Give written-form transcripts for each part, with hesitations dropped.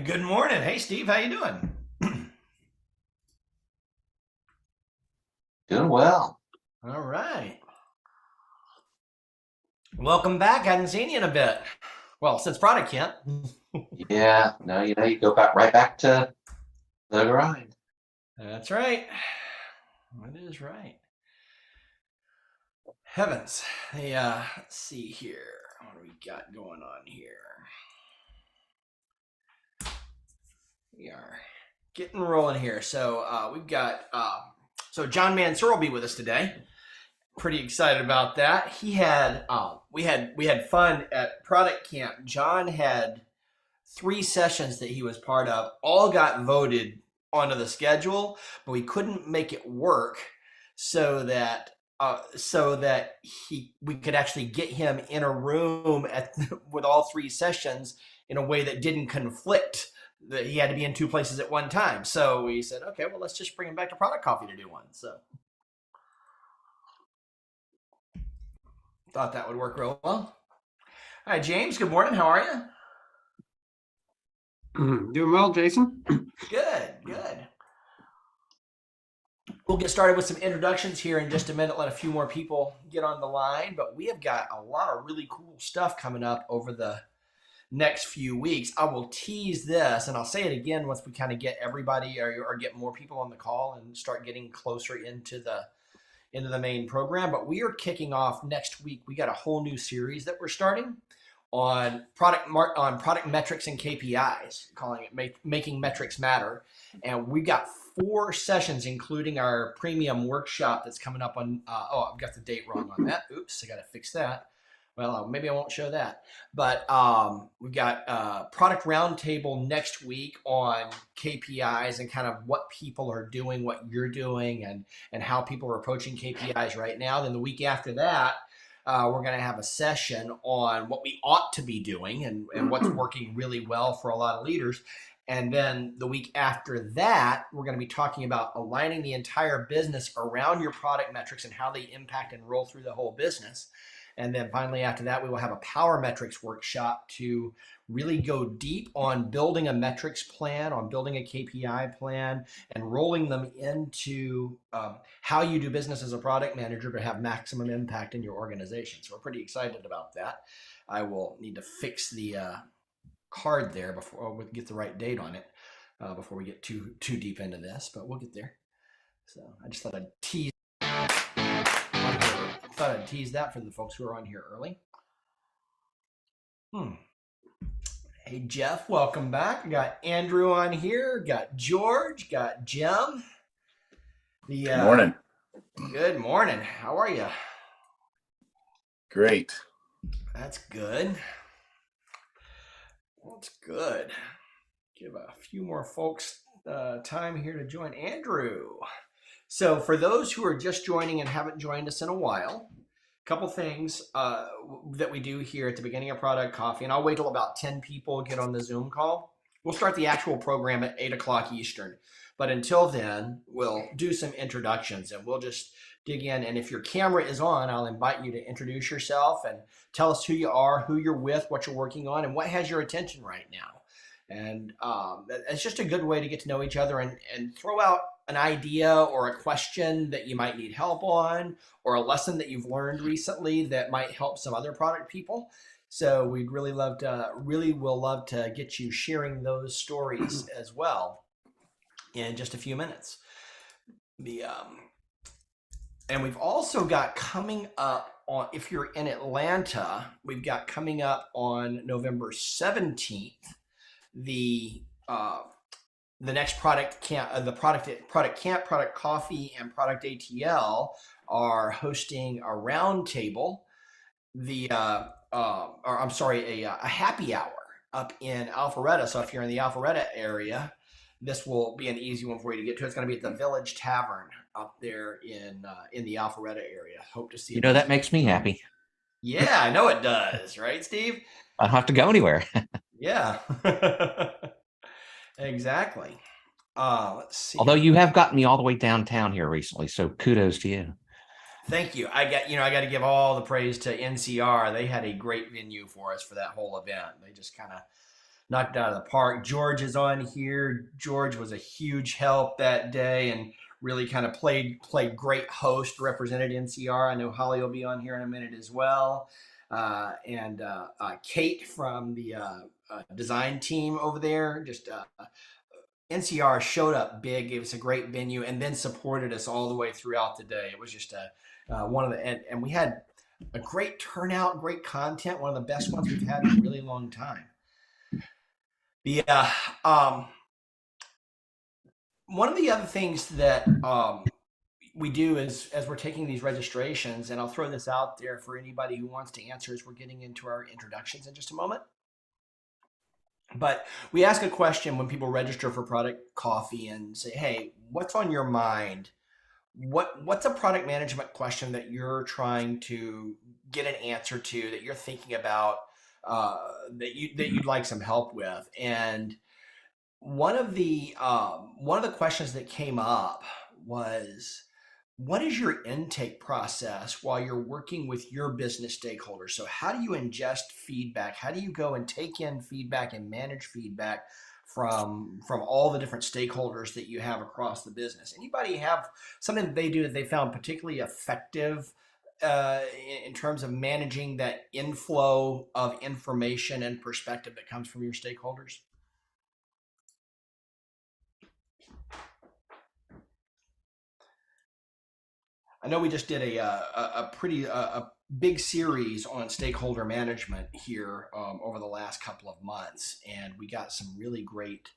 Good morning. Hey, Steve, how you doing? Doing well. All right. Welcome back. Hadn't seen you in a bit. Well, since Product Camp. Yeah, no, you go right back to the grind. That's right. That is right. Heavens. Hey, let's see here. What do we got going on here? We are getting rolling here. So we've got so John Mansour will be with us today. Pretty excited about that. He had we had fun at Product Camp. John had 3 sessions that he was part of. All got voted onto the schedule, but we couldn't make it work so that we could actually get him in a room with all 3 sessions in a way that didn't conflict. That he had to be in 2 places at one time. So we said, okay, well, let's just bring him back to Product Coffee to do one. So thought that would work real well. Hi, James. Good morning. How are you? Doing well, Jason. Good, good. We'll get started with some introductions here in just a minute, let a few more people get on the line, but we have got a lot of really cool stuff coming up over the next few weeks. I will tease this, and I'll say it again once we kind of get everybody or get more people on the call and start getting closer into the main program. But we are kicking off next week. We got a whole new series that we're starting on product metrics and KPIs, calling it Making Metrics Matter. And we got 4 sessions, including our premium workshop that's coming up on, I've got the date wrong on that. Oops, I got to fix that. Well, maybe I won't show that. But we've got product roundtable next week on KPIs and kind of what people are doing, what you're doing, and how people are approaching KPIs right now. Then the week after that, we're going to have a session on what we ought to be doing and what's working really well for a lot of leaders. And then the week after that, we're going to be talking about aligning the entire business around your product metrics and how they impact and roll through the whole business. And then finally, after that, we will have a power metrics workshop to really go deep on building a metrics plan, on building a KPI plan, and rolling them into how you do business as a product manager to have maximum impact in your organization. So we're pretty excited about that. I will need to fix the card there before we get the right date on it before we get too deep into this, but we'll get there. So I just thought I'd tease that for the folks who are on here early. Hey, Jeff, welcome back. We got Andrew on here, got George, got Jim. Good morning. Good morning. How are you? Great. That's good. That's good. Give a few more folks time here to join Andrew. So for those who are just joining and haven't joined us in a while, a couple things that we do here at the beginning of Product Coffee, and I'll wait till about 10 people get on the Zoom call. We'll start the actual program at 8 o'clock Eastern. But until then, we'll do some introductions and we'll just dig in. And if your camera is on, I'll invite you to introduce yourself and tell us who you are, who you're with, what you're working on, and what has your attention right now. And it's just a good way to get to know each other and throw out an idea or a question that you might need help on, or a lesson that you've learned recently that might help some other product people. So we'd really will love to get you sharing those stories as well in just a few minutes. And we've also got coming up on, if you're in Atlanta, we've got coming up on November 17th, the next product camp, product camp, Product Coffee, and Product ATL are hosting a roundtable, a happy hour up in Alpharetta. So if you're in the Alpharetta area, this will be an easy one for you to get to. It's going to be at the Village Tavern up there in the Alpharetta area. Hope to see you. That makes me happy. Yeah, I know it does, right, Steve? I don't have to go anywhere. Yeah, exactly. Let's see. Although you have gotten me all the way downtown here recently, so kudos to you. Thank you. I got to give all the praise to NCR. They had a great venue for us for that whole event. They just kind of knocked it out of the park. George is on here. George was a huge help that day and really kind of played great host, represented NCR. I know Holly will be on here in a minute as well. And Kate from the design team over there. Just NCR showed up big, gave us a great venue, and then supported us all the way throughout the day. It was just one of the and we had a great turnout, great content, one of the best ones we've had in a really long time. One of the other things that we do is, as we're taking these registrations, and I'll throw this out there for anybody who wants to answer as we're getting into our introductions in just a moment. But we ask a question when people register for Product Coffee and say, hey, what's on your mind? What's a product management question that you're trying to get an answer to, that you're thinking about, that you'd like some help with? And one of the questions that came up was, what is your intake process while you're working with your business stakeholders? So how do you ingest feedback? How do you go and take in feedback and manage feedback from all the different stakeholders that you have across the business? Anybody have something that they do that they found particularly effective in terms of managing that inflow of information and perspective that comes from your stakeholders? I know we just did a pretty big series on stakeholder management here over the last couple of months, and we got some really great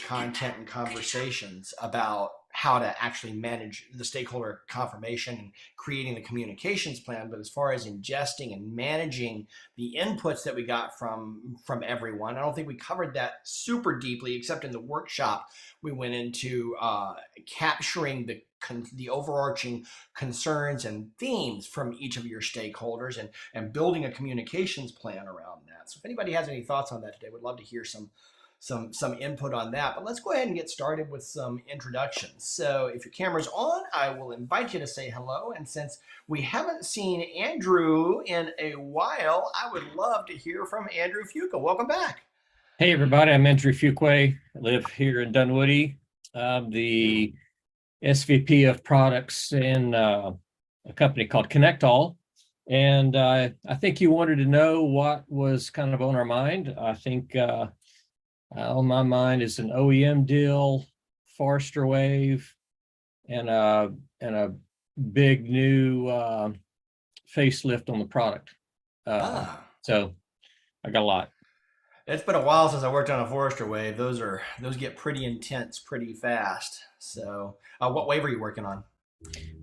content and conversations about how to actually manage the stakeholder confirmation and creating the communications plan. But as far as ingesting and managing the inputs that we got from everyone, I don't think we covered that super deeply, except in the workshop we went into capturing the overarching concerns and themes from each of your stakeholders and building a communications plan around that. So if anybody has any thoughts on that today, would love to hear some input on that. But let's go ahead and get started with some introductions. So if your camera's on, I will invite you to say hello. And since we haven't seen Andrew in a while, I would love to hear from Andrew Fuqua. Welcome back. Hey everybody, I'm Andrew Fuqua. I live here in Dunwoody. I'm the SVP of products in a company called Connect All. And I think you wanted to know what was kind of on our mind. I think on my mind is an OEM deal, Forrester Wave, and a big new facelift on the product. So I got a lot. It's been a while since I worked on a Forrester Wave. Those get pretty intense pretty fast. So what wave are you working on?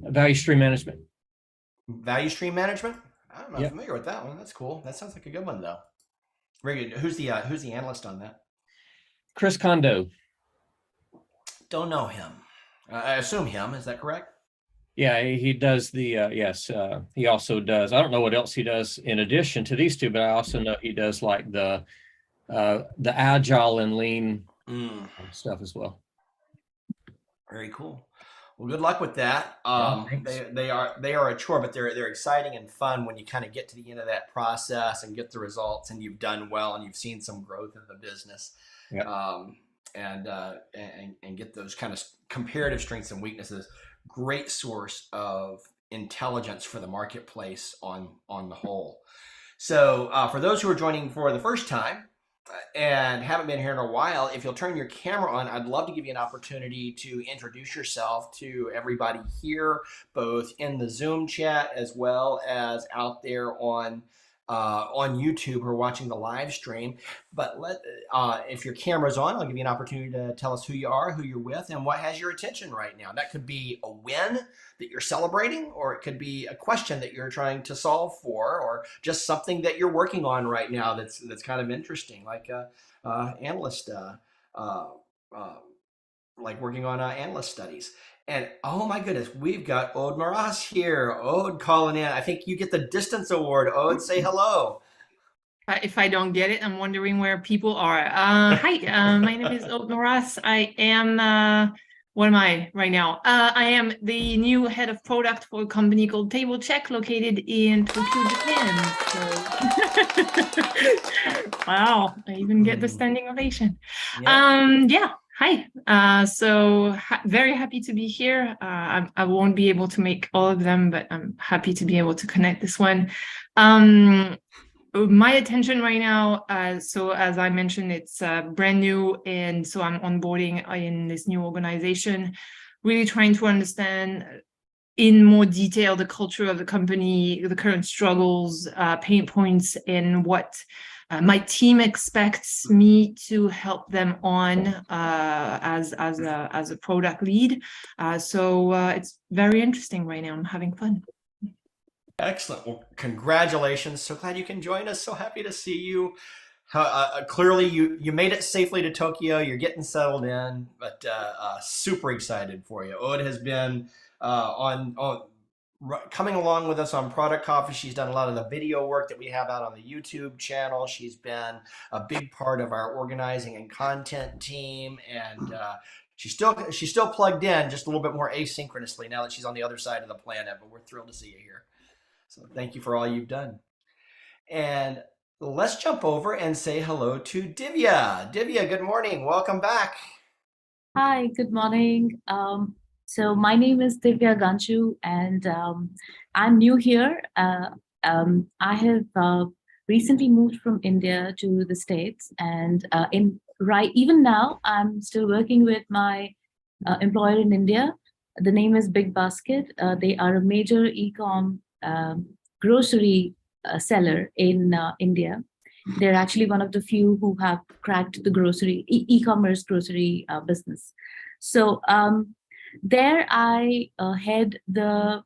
Value stream management. Value stream management? I'm not familiar with that one. That's cool. That sounds like a good one though. Very good. Who's the analyst on that? Chris Kondo. Don't know him. I assume him. Is that correct? Yeah, he does the yes. He also does. I don't know what else he does in addition to these two, but I also know he does like the agile and lean stuff as well. Very cool. Well, good luck with that. They are a chore, but they're exciting and fun when you kind of get to the end of that process and get the results, and you've done well and you've seen some growth in the business. Yep. And get those kind of comparative strengths and weaknesses. Great source of intelligence for the marketplace on the whole. So for those who are joining for the first time and haven't been here in a while, if you'll turn your camera on, I'd love to give you an opportunity to introduce yourself to everybody here, both in the Zoom chat as well as out there on YouTube or watching the live stream. But if your camera's on, I'll give you an opportunity to tell us who you are, who you're with, and what has your attention right now. That could be a win that you're celebrating, or it could be a question that you're trying to solve for, or just something that you're working on right now that's kind of interesting, like analyst, like working on analyst studies. And oh my goodness, we've got Ode Maras here. Ode calling in. I think you get the distance award. Ode, say hello. If I don't get it, I'm wondering where people are. Hi, my name is Ode Maras. I am what am I right now? I am the new head of product for a company called Table Check, located in Tokyo, Japan. So, wow, I even get the standing ovation. Yeah. Hi. Very happy to be here. I won't be able to make all of them, but I'm happy to be able to connect this one. My attention right now, so as I mentioned, it's brand new, and so I'm onboarding in this new organization, really trying to understand in more detail the culture of the company, the current struggles, pain points, and what my team expects me to help them on as a product lead. So it's very interesting right now. I'm having fun. Excellent. Well, congratulations. So glad you can join us. So happy to see you. Clearly, you made it safely to Tokyo. You're getting settled in, but super excited for you. Aude has been coming along with us on Product Coffee. She's done a lot of the video work that we have out on the YouTube channel. She's been a big part of our organizing and content team, and she's still plugged in, just a little bit more asynchronously now that she's on the other side of the planet. But we're thrilled to see you here. So thank you for all you've done. And let's jump over and say hello to Divya. Divya, good morning. Welcome back. Hi, good morning. So my name is Divya Ganchu, and I'm new here. I have recently moved from India to the States, and even now I'm still working with my employer in India. The name is Big Basket. They are a major e-com grocery seller in India. They're actually one of the few who have cracked the grocery e-commerce grocery business. So there I head the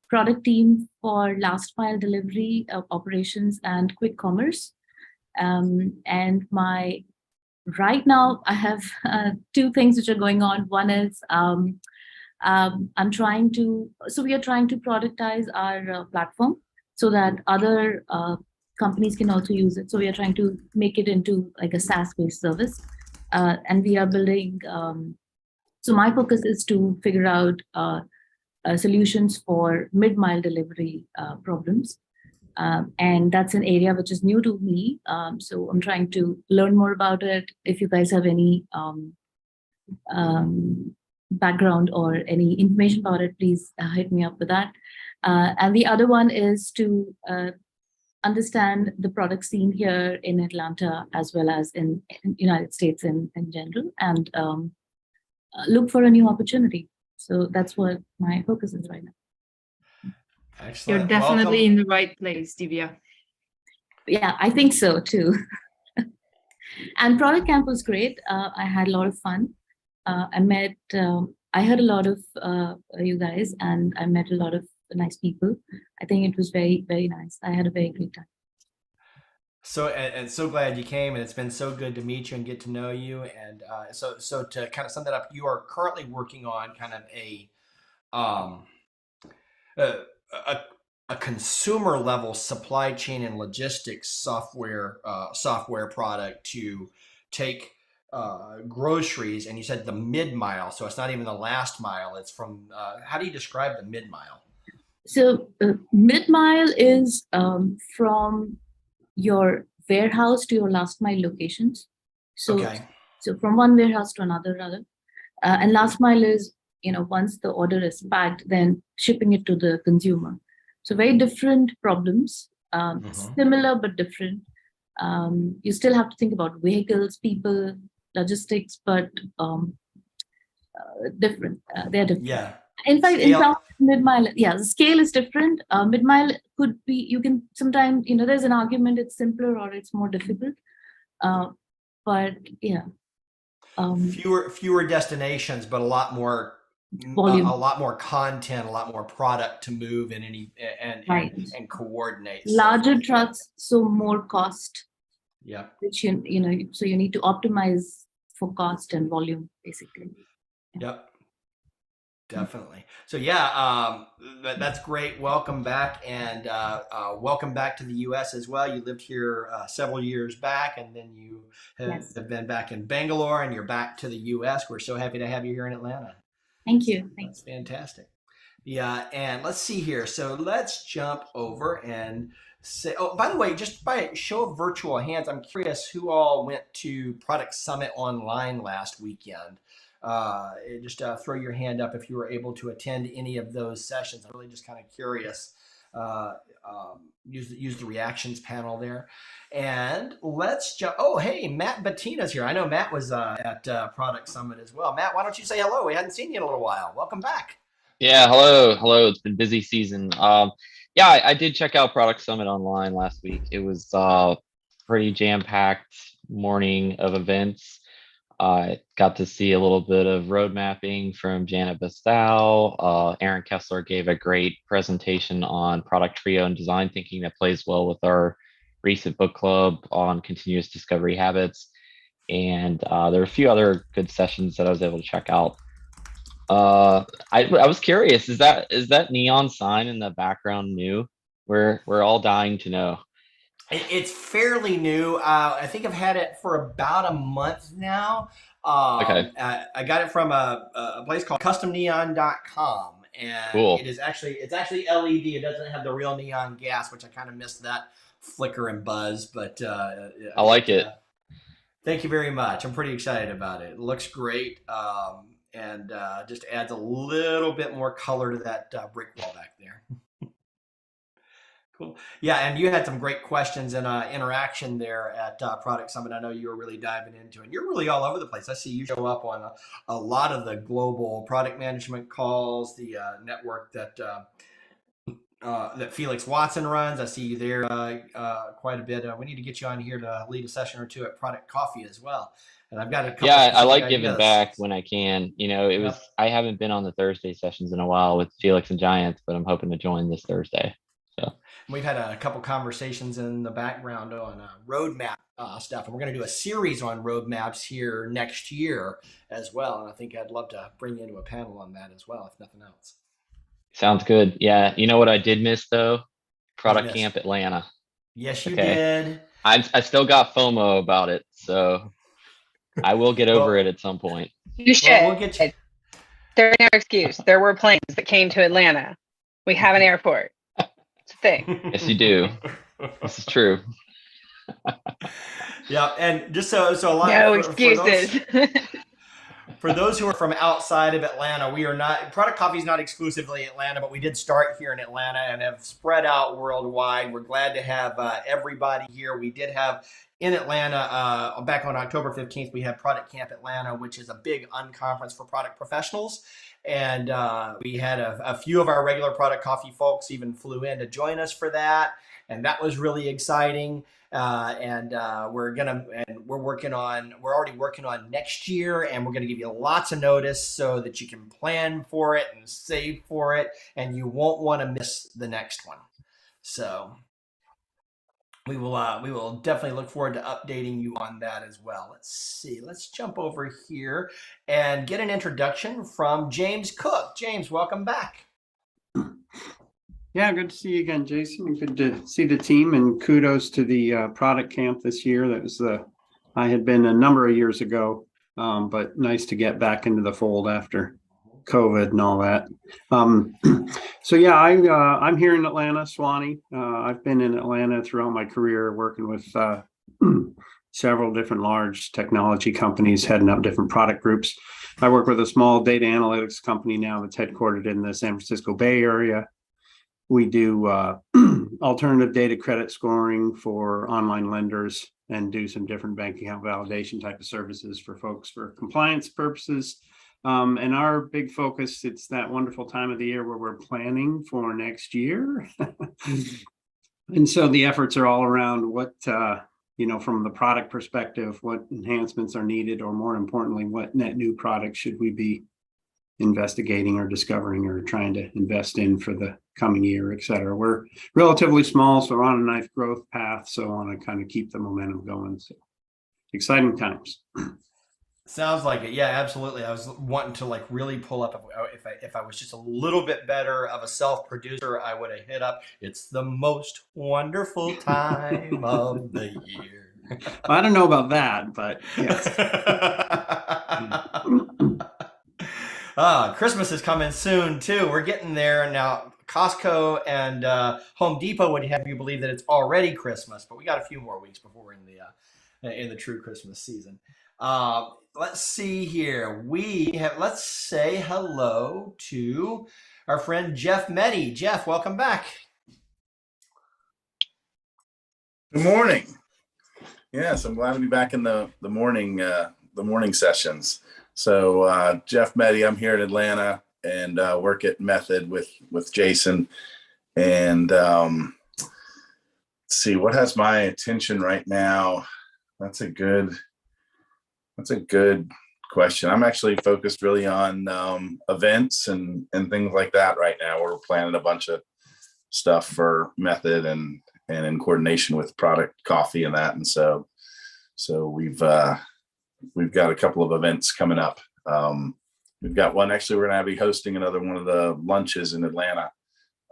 product team for last mile delivery operations and quick commerce. And right now I have two things which are going on. One is we are trying to productize our platform so that other companies can also use it. So we are trying to make it into like a SaaS-based service, and we are building. So my focus is to figure out solutions for mid-mile delivery problems, and that's an area which is new to me. So I'm trying to learn more about it. If you guys have any background or any information about it, please hit me up with that. And the other one is to understand the product scene here in Atlanta as well as in United States in general, and look for a new opportunity. So that's what my focus is right now. Excellent. You're definitely in the right place, Divya. Yeah, I think so too. And Product Camp was great. I had a lot of fun. I heard a lot of you guys, and I met a lot of nice people. I think it was very, very nice. I had a very great time. So and so glad you came, and it's been so good to meet you and get to know you. And so to kind of sum that up, you are currently working on kind of a consumer level supply chain and logistics software product to take groceries, and you said the mid mile, so it's not even the last mile. It's from how do you describe the mid mile? So mid mile is from your warehouse to your last mile locations. So okay. So from one warehouse to another, rather, and last mile is, once the order is packed, then shipping it to the consumer. So very different problems, similar but different. You still have to think about vehicles, people, logistics, but different. They're different. Yeah. In fact, in some mid-mile, the scale is different. Mid-mile could be, you can sometimes, there's an argument it's simpler or it's more difficult. But yeah. Fewer destinations, but a lot more volume, a lot more content, a lot more product to move in and coordinate. Larger trucks, so more cost. Yeah. Which so you need to optimize for cost and volume, basically. Yep. Definitely. So that's great. Welcome back, and welcome back to the U.S. as well. You lived here several years back, and then you have been back in Bangalore, and you're back to the U.S. We're so happy to have you here in Atlanta. Thank you. That's fantastic. Yeah, and let's see here. So let's jump over and say, oh, by the way, just by show of virtual hands, I'm curious who all went to Product Summit online last weekend. Just throw your hand up if you were able to attend any of those sessions. I'm really just kind of curious. Uh, use the reactions panel there. And let's jump. Oh, hey, Matt Bettina's here. I know Matt was at Product Summit as well. Matt, why don't you say hello? We hadn't seen you in a little while. Welcome back. Yeah, hello. It's been busy season. Yeah, I did check out Product Summit online last week. It was pretty jam-packed morning of events. I got to see a little bit of road mapping from Janet Bastow. Aaron Kessler gave a great presentation on product trio and design thinking that plays well with our recent book club on continuous discovery habits. And there were a few other good sessions that I was able to check out. I was curious, is that neon sign in the background new? We're all dying to know. It's fairly new. I think I've had it for about a month now. Okay. I got it from a place called customneon.com, and Cool. it's actually LED. It doesn't have the real neon gas, which I kind of missed that flicker and buzz, but I like it. Thank you very much. I'm pretty excited about it. It looks great. And just adds a little bit more color to that brick wall back there. Cool. Yeah, and you had some great questions and interaction there at Product Summit. I know you were really diving into it. You're really all over the place. I see you show up on a lot of the global product management calls, the network that Felix Watson runs. I see you there quite a bit. We need to get you on here to lead a session or two at Product Coffee as well. And I've got a couple. Yeah, I like ideas. giving back when I can. I haven't been on the Thursday sessions in a while with Felix and Giants, but I'm hoping to join this Thursday. So we've had a couple conversations in the background on roadmap stuff, and we're going to do a series on roadmaps here next year as well. And I think I'd love to bring you into a panel on that as well, if nothing else. Sounds good. Yeah, you know what I did miss though? Product Camp Atlanta. Yes, you did. I still got FOMO about it, so I will get over it at some point. You should. Well, we'll get you. There's no excuse. There were planes that came to Atlanta. We have an airport. It's a thing. Yes, you do. This is true. Yeah, and just so a lot. No excuses. For those who are from outside of Atlanta, we are not. Product Coffee is not exclusively Atlanta, but we did start here in Atlanta and have spread out worldwide. We're glad to have everybody here. We did have in Atlanta back on October 15th. We had Product Camp Atlanta, which is a big unconference for product professionals. And we had a few of our regular Product Coffee folks even flew in to join us for that, and that was really exciting. We're already working on next year, and we're gonna give you lots of notice so that you can plan for it and save for it, and you won't want to miss the next one. So we will definitely look forward to updating you on that as well. Let's see. Let's jump over here and get an introduction from James Cook. James, welcome back. Yeah, good to see you again, Jason. Good to see the team, and kudos to the product camp this year. That was I had been a number of years ago, but nice to get back into the fold after COVID and all that. So yeah, I'm here in Atlanta, Swanee. I've been in Atlanta throughout my career, working with several different large technology companies, heading up different product groups. I work with a small data analytics company now that's headquartered in the San Francisco Bay Area. We do alternative data credit scoring for online lenders and do some different bank account validation type of services for folks for compliance purposes. And our big focus, it's that wonderful time of the year where we're planning for next year. And so the efforts are all around what, from the product perspective, what enhancements are needed, or more importantly, what net new products should we be investigating or discovering or trying to invest in for the coming year, et cetera. We're relatively small, so we're on a nice growth path. So I want to kind of keep the momentum going. So exciting times. Sounds like it. Yeah, absolutely. I was wanting to really pull up if I was just a little bit better of a self-producer, I would have hit up. It's the most wonderful time of the year. Well, I don't know about that, but yes. Christmas is coming soon too. We're getting there now. Costco and Home Depot would have you believe that it's already Christmas, but we got a few more weeks before we're in the true Christmas season. Let's see here. Let's say hello to our friend Jeff Meddy. Jeff, welcome back. Good morning. Yes, I'm glad to be back in the morning sessions. So Jeff Meddy, I'm here in Atlanta and work at Method with Jason. And let's see what has my attention right now. That's a good question. I'm actually focused really on events and things like that right now. We're planning a bunch of stuff for Method and in coordination with Product Coffee and that. And so we've got a couple of events coming up. We've got one, actually, we're going to be hosting another one of the lunches in Atlanta.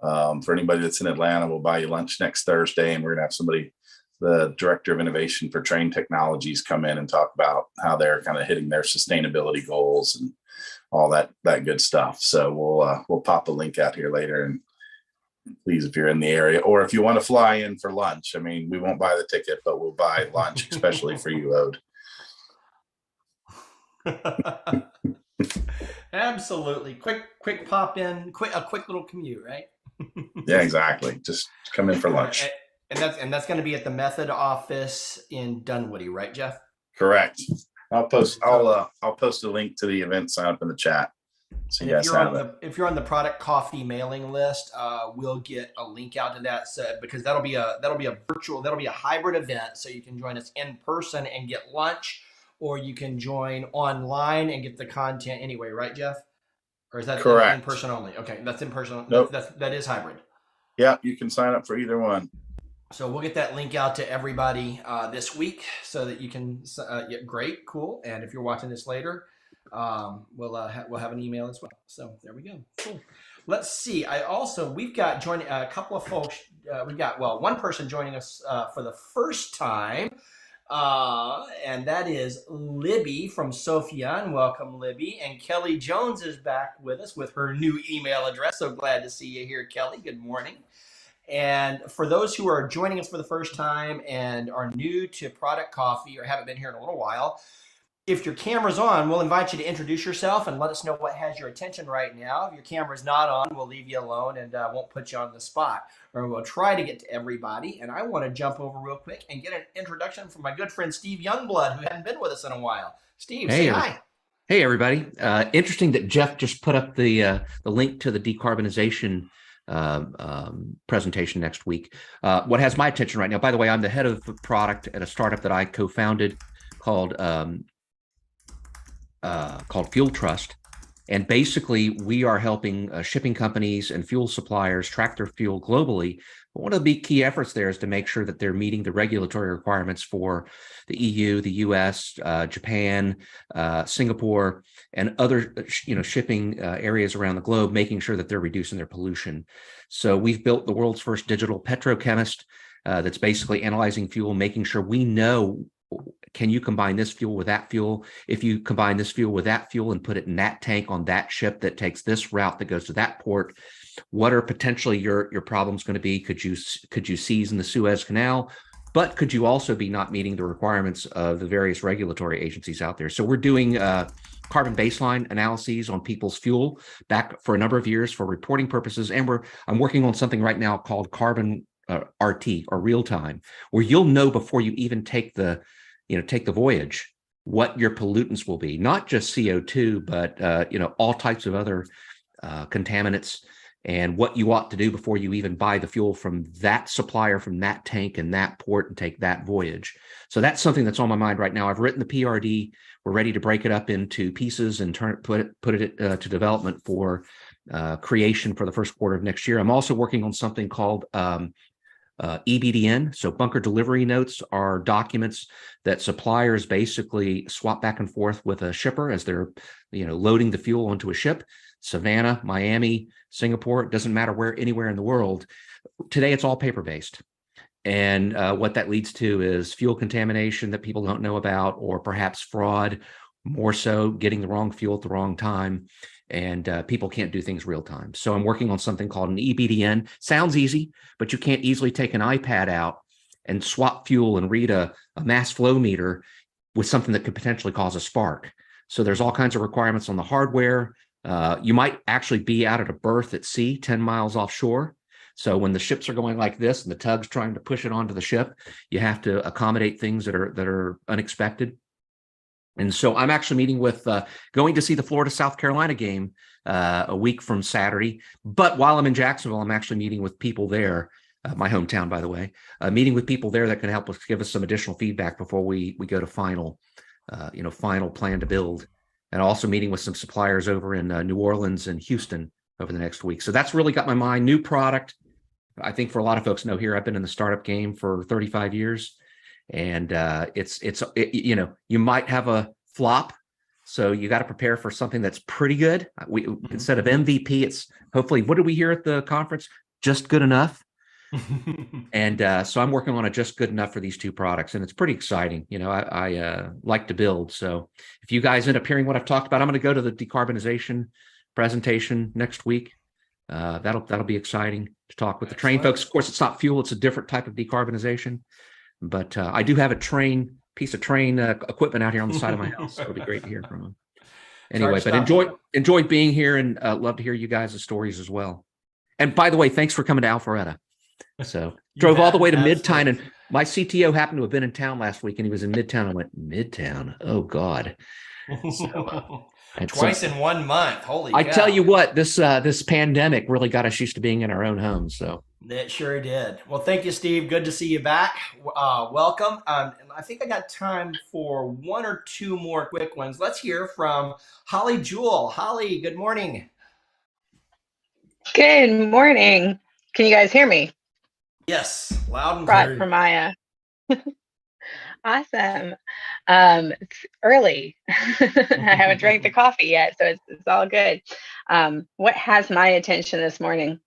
For anybody that's in Atlanta, we'll buy you lunch next Thursday, and we're going to have somebody, the director of innovation for Train Technologies, come in and talk about how they're kind of hitting their sustainability goals and all that good stuff. So we'll pop a link out here later, and please, if you're in the area, or if you want to fly in for lunch, I mean, we won't buy the ticket, but we'll buy lunch, especially for you, Ode. Absolutely. Quick pop in, a quick little commute, right? Yeah, exactly. Just come in for lunch. And that's going to be at the Method office in Dunwoody, right, Jeff? Correct. I'll post a link to the event sign up in the chat. So you guys have it. If you're on the Product Coffee mailing list, we'll get a link out to that, because that'll be a hybrid event. So you can join us in person and get lunch, or you can join online and get the content anyway, right, Jeff? Or is that correct? In person only? Okay, that's in person. Nope. That is hybrid. Yeah, you can sign up for either one. So we'll get that link out to everybody this week so that you can. Great, cool. And if you're watching this later, we'll have an email as well. So there we go. Cool. Let's see. We've got joining a couple of folks. We've got one person joining us for the first time, and that is Libby from Sofia. And welcome, Libby. And Kelly Jones is back with us with her new email address. So glad to see you here, Kelly. Good morning. And for those who are joining us for the first time and are new to Product Coffee or haven't been here in a little while, if your camera's on, we'll invite you to introduce yourself and let us know what has your attention right now. If your camera's not on, we'll leave you alone and won't put you on the spot. Or we'll try to get to everybody. And I want to jump over real quick and get an introduction from my good friend Steve Youngblood, who hadn't been with us in a while. Steve, say hi. Hey, everybody. Interesting that Jeff just put up the link to the decarbonization presentation next week. What has my attention right now, by the way, I'm the head of product at a startup that I co-founded called Fuel Trust. And basically, we are helping shipping companies and fuel suppliers track their fuel globally. But one of the big key efforts there is to make sure that they're meeting the regulatory requirements for the EU, the US, Japan, Singapore, and other shipping areas around the globe, making sure that they're reducing their pollution. So we've built the world's first digital petrochemist that's basically analyzing fuel, making sure we know, can you combine this fuel with that fuel? If you combine this fuel with that fuel and put it in that tank on that ship that takes this route that goes to that port, what are potentially your problems going to be? Could you seize in the Suez Canal? But could you also be not meeting the requirements of the various regulatory agencies out there? So we're doing carbon baseline analyses on people's fuel back for a number of years for reporting purposes. And I'm working on something right now called carbon RT, or real time, where you'll know before you even take the voyage what your pollutants will be, not just CO2, but all types of other contaminants, and what you ought to do before you even buy the fuel from that supplier, from that tank and that port, and take that voyage. So that's something that's on my mind right now. I've written the PRD. We're ready to break it up into pieces and put it to development for creation for the first quarter of next year. I'm also working on something called EBDN. So bunker delivery notes are documents that suppliers basically swap back and forth with a shipper as they're loading the fuel onto a ship. Savannah, Miami, Singapore, it doesn't matter where, anywhere in the world. Today, it's all paper-based. And what that leads to is fuel contamination that people don't know about, or perhaps fraud, more so getting the wrong fuel at the wrong time. and people can't do things real time. So I'm working on something called an EBDN. Sounds easy, but you can't easily take an iPad out and swap fuel and read a mass flow meter with something that could potentially cause a spark. So there's all kinds of requirements on the hardware. You might actually be out at a berth at sea, 10 miles offshore. So when the ships are going like this and the tug's trying to push it onto the ship, you have to accommodate things that are unexpected. And so I'm actually meeting with, going to see the Florida-South Carolina game a week from Saturday. But while I'm in Jacksonville, I'm actually meeting with people there, my hometown, by the way, meeting with people there that can help us give us some additional feedback before we go to final plan to build. And also meeting with some suppliers over in New Orleans and Houston over the next week. So that's really got my mind. New product. I think for a lot of folks know here, I've been in the startup game for 35 years. And you might have a flop, so you got to prepare for something that's pretty good. Instead of MVP, it's hopefully, what did we hear at the conference? Just good enough. And so I'm working on a just good enough for these two products, and it's pretty exciting. I like to build. So if you guys end up hearing what I've talked about, I'm going to go to the decarbonization presentation next week. That'll be exciting to talk with the train folks. Of course, it's not fuel; it's a different type of decarbonization. But I do have a piece of train equipment out here on the side of my house. So it'll be great to hear from them. Anyway, but enjoy being here, and love to hear you guys' stories as well. And by the way, thanks for coming to Alpharetta. So drove all the way to Midtown, and my CTO happened to have been in town last week, and he was in Midtown. I went, Midtown? Oh God. So, twice in 1 month. Holy cow. I tell you what, this pandemic really got us used to being in our own homes. So it sure did. Well, thank you, Steve. Good to see you back. Welcome. And I think I got time for one or two more quick ones. Let's hear from Holly Jewell. Holly, good morning. Good morning. Can you guys hear me? Yes, loud and Brought clear. from Maya. Awesome. It's early. I haven't drank the coffee yet, so it's all good. What has my attention this morning?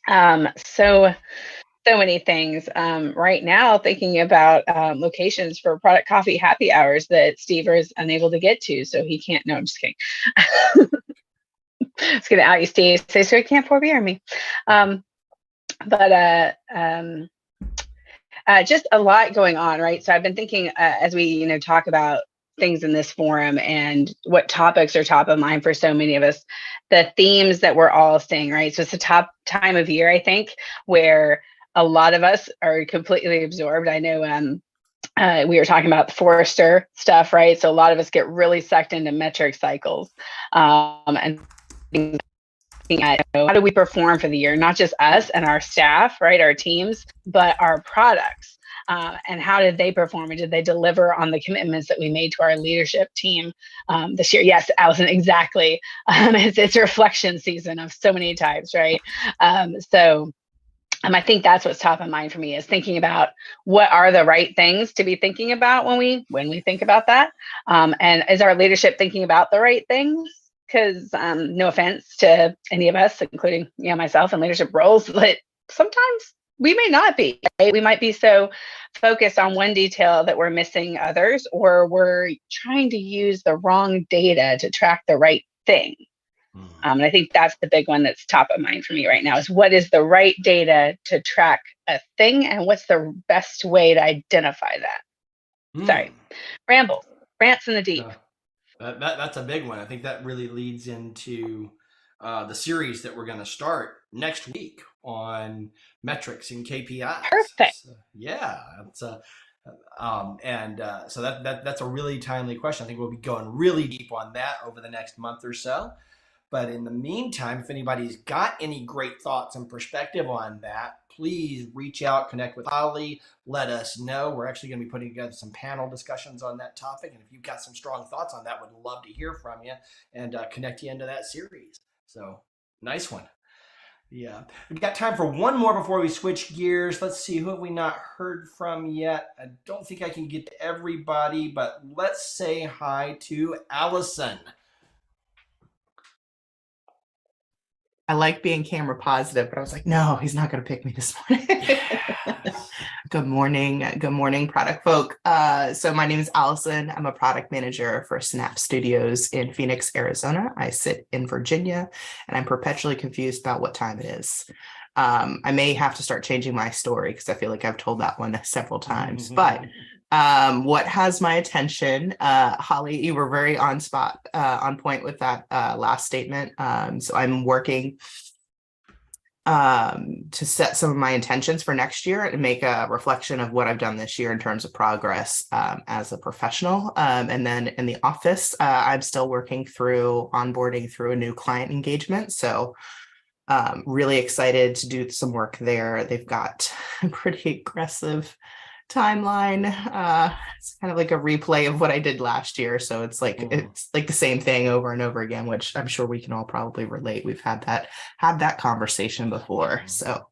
So many things. Right now, thinking about locations for product coffee happy hours that Steve is unable to get to, so he can't. No, I'm just kidding. It's gonna out you, Steve. Say so he can't pour beer on me. Just a lot going on, right? So I've been thinking as we, talk about things in this forum and what topics are top of mind for so many of us, the themes that we're all seeing, right? So it's a top time of year, I think, where a lot of us are completely absorbed. I know we were talking about the Forrester stuff, right? So a lot of us get really sucked into metric cycles and things. At how do we perform for the year, not just us and our staff, right, our teams, but our products, and how did they perform, and did they deliver on the commitments that we made to our leadership team this year? Yes, Allison, exactly. It's a reflection season of so many types, right? I think that's what's top of mind for me, is thinking about what are the right things to be thinking about when we think about that, and is our leadership thinking about the right things? Because no offense to any of us, including myself in leadership roles, but sometimes we may not be. Right? We might be so focused on one detail that we're missing others, or we're trying to use the wrong data to track the right thing. And I think that's the big one that's top of mind for me right now, is what is the right data to track a thing, and what's the best way to identify that? Sorry, rants in the deep. That's a big one. I think that really leads into the series that we're going to start next week on metrics and KPIs. Perfect. So, yeah. So that's a really timely question. I think we'll be going really deep on that over the next month or so. But in the meantime, if anybody's got any great thoughts and perspective on that, please reach out, connect with Holly, let us know. We're actually going to be putting together some panel discussions on that topic. And if you've got some strong thoughts on that, would love to hear from you and connect you into that series. So nice one. Yeah. We've got time for one more before we switch gears. Let's see, who have we not heard from yet? I don't think I can get to everybody, but let's say hi to Allison. I like being camera positive, but I was like, no, he's not going to pick me this morning. Good morning. Good morning, product folk. So my name is Allison. I'm a product manager for Snap Studios in Phoenix, Arizona. I sit in Virginia, and I'm perpetually confused about what time it is. I may have to start changing my story because I feel like I've told that one several times. But what has my attention, Holly, you were very on point with that last statement. So I'm working to set some of my intentions for next year and make a reflection of what I've done this year in terms of progress as a professional. And then in the office, I'm still working through onboarding through a new client engagement. So really excited to do some work there. They've got a pretty aggressive timeline. It's kind of like a replay of what I did last year. So it's like the same thing over and over again, which I'm sure we can all probably relate. We've had that conversation before. So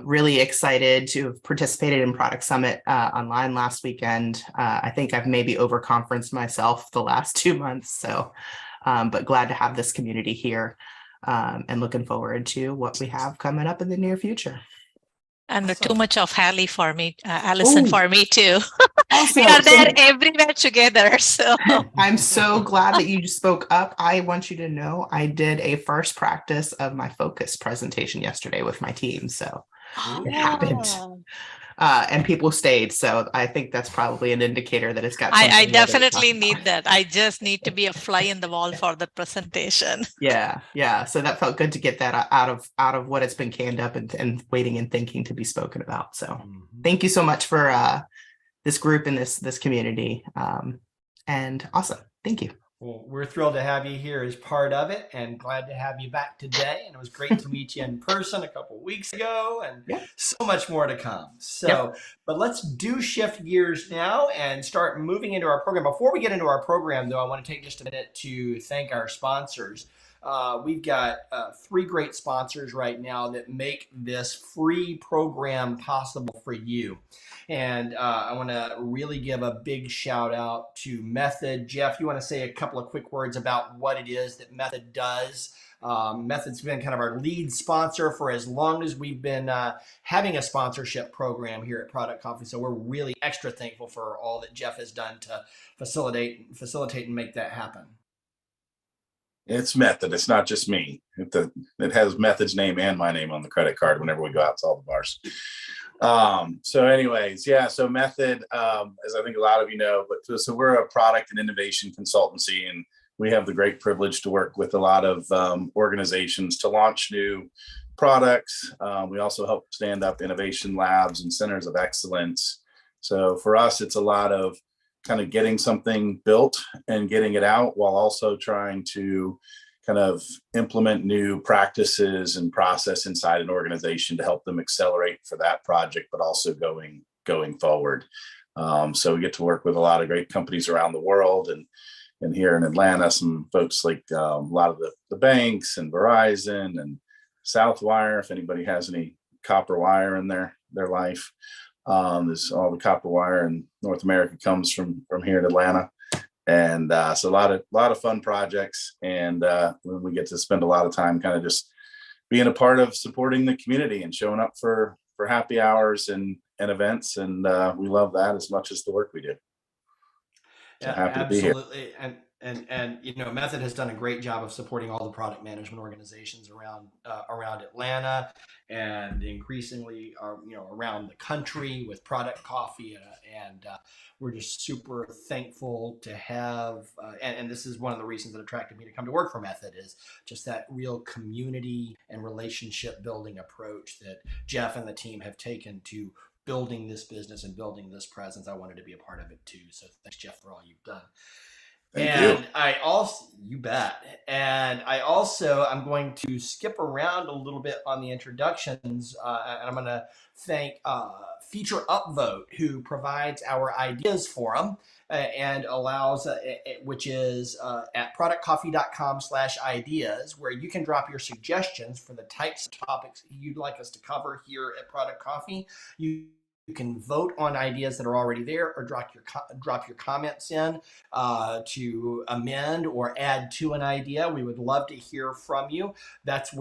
really excited to have participated in Product Summit online last weekend. I think I've maybe over-conferenced myself the last 2 months. So but glad to have this community here and looking forward to what we have coming up in the near future. And too much of Hallie for me, Allison for me too. Also, we are there everywhere together. So I'm so glad that you spoke up. I want you to know I did a first practice of my focus presentation yesterday with my team. So it happened. And people stayed. So I think that's probably an indicator that it's got something. I definitely need that. I just need to be a fly in the wall for the presentation. Yeah. So that felt good to get that out of what it's been canned up and waiting and thinking to be spoken about. So thank you so much for this group and this community. And awesome. Thank you. Well, we're thrilled to have you here as part of it and glad to have you back today. And it was great to meet you in person a couple of weeks ago and so much more to come. So, but let's shift gears now and start moving into our program. Before we get into our program, though, I want to take just a minute to thank our sponsors. We've got 3 great sponsors right now that make this free program possible for you. And I want to really give a big shout out to Method. Jeff, you want to say a couple of quick words about what it is that Method does? Method's been kind of our lead sponsor for as long as we've been having a sponsorship program here at Product Coffee. So we're really extra thankful for all that Jeff has done to facilitate and make that happen. It's Method. It's not just me. It has Method's name and my name on the credit card whenever we go out to all the bars. So anyways, so Method, as I think a lot of you know, so we're a product and innovation consultancy, and we have the great privilege to work with a lot of organizations to launch new products. We also help stand up innovation labs and centers of excellence. So for us, it's a lot of kind of getting something built and getting it out while also trying to kind of implement new practices and process inside an organization to help them accelerate for that project, but also going forward. So we get to work with a lot of great companies around the world, and here in Atlanta, some folks like a lot of the banks and Verizon and Southwire, if anybody has any copper wire in their life. There's all the copper wire in North America comes from here in Atlanta. And so a lot of fun projects, and we get to spend a lot of time kind of just being a part of supporting the community and showing up for happy hours and events, and we love that as much as the work we do. So happy absolutely. to be here. And you know, Method has done a great job of supporting all the product management organizations around Atlanta and increasingly around the country with Product Coffee, and we're just super thankful to have and this is one of the reasons that attracted me to come to work for Method, is just that real community and relationship building approach that Jeff and the team have taken to building this business and building this presence. I wanted to be a part of it too. So thanks, Jeff, for all you've done. Thank you. I also, you bet. And I'm going to skip around a little bit on the introductions, and I'm going to thank Feature Upvote, who provides our ideas forum and allows, which is at productcoffee.com/ideas, where you can drop your suggestions for the types of topics you'd like us to cover here at Product Coffee. You can vote on ideas that are already there, or drop your comments in to amend or add to an idea. We would love to hear from you. That's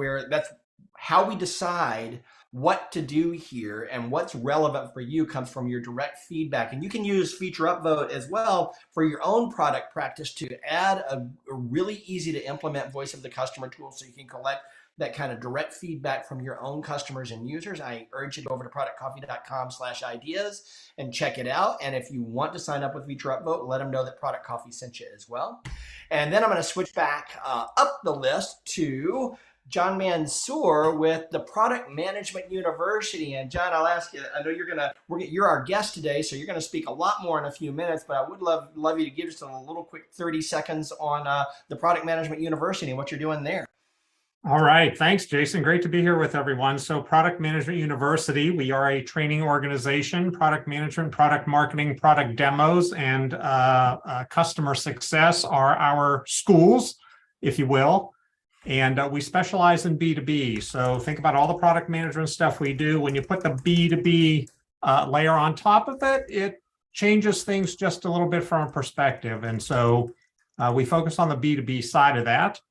how we decide what to do here and what's relevant for you comes from your direct feedback. And you can use Feature Upvote as well for your own product practice to add a really easy to implement voice of the customer tool so you can collect that kind of direct feedback from your own customers and users. I urge you to go over to productcoffee.com/ideas and check it out. And if you want to sign up with Feature Upvote, let them know that Product Coffee sent you as well. And then I'm going to switch back up the list to John Mansour with the Product Management University. And John, I'll ask you, I know you're our guest today, so you're going to speak a lot more in a few minutes, but I would love you to give us a little quick 30 seconds on the Product Management University and what you're doing there. All right. Thanks, Jason. Great to be here with everyone. So Product Management University, we are a training organization, product management, product marketing, product demos, and customer success are our schools, if you will. And we specialize in B2B. So think about all the product management stuff we do. When you put the B2B layer on top of it, it changes things just a little bit from a perspective. And so we focus on the B2B side of that.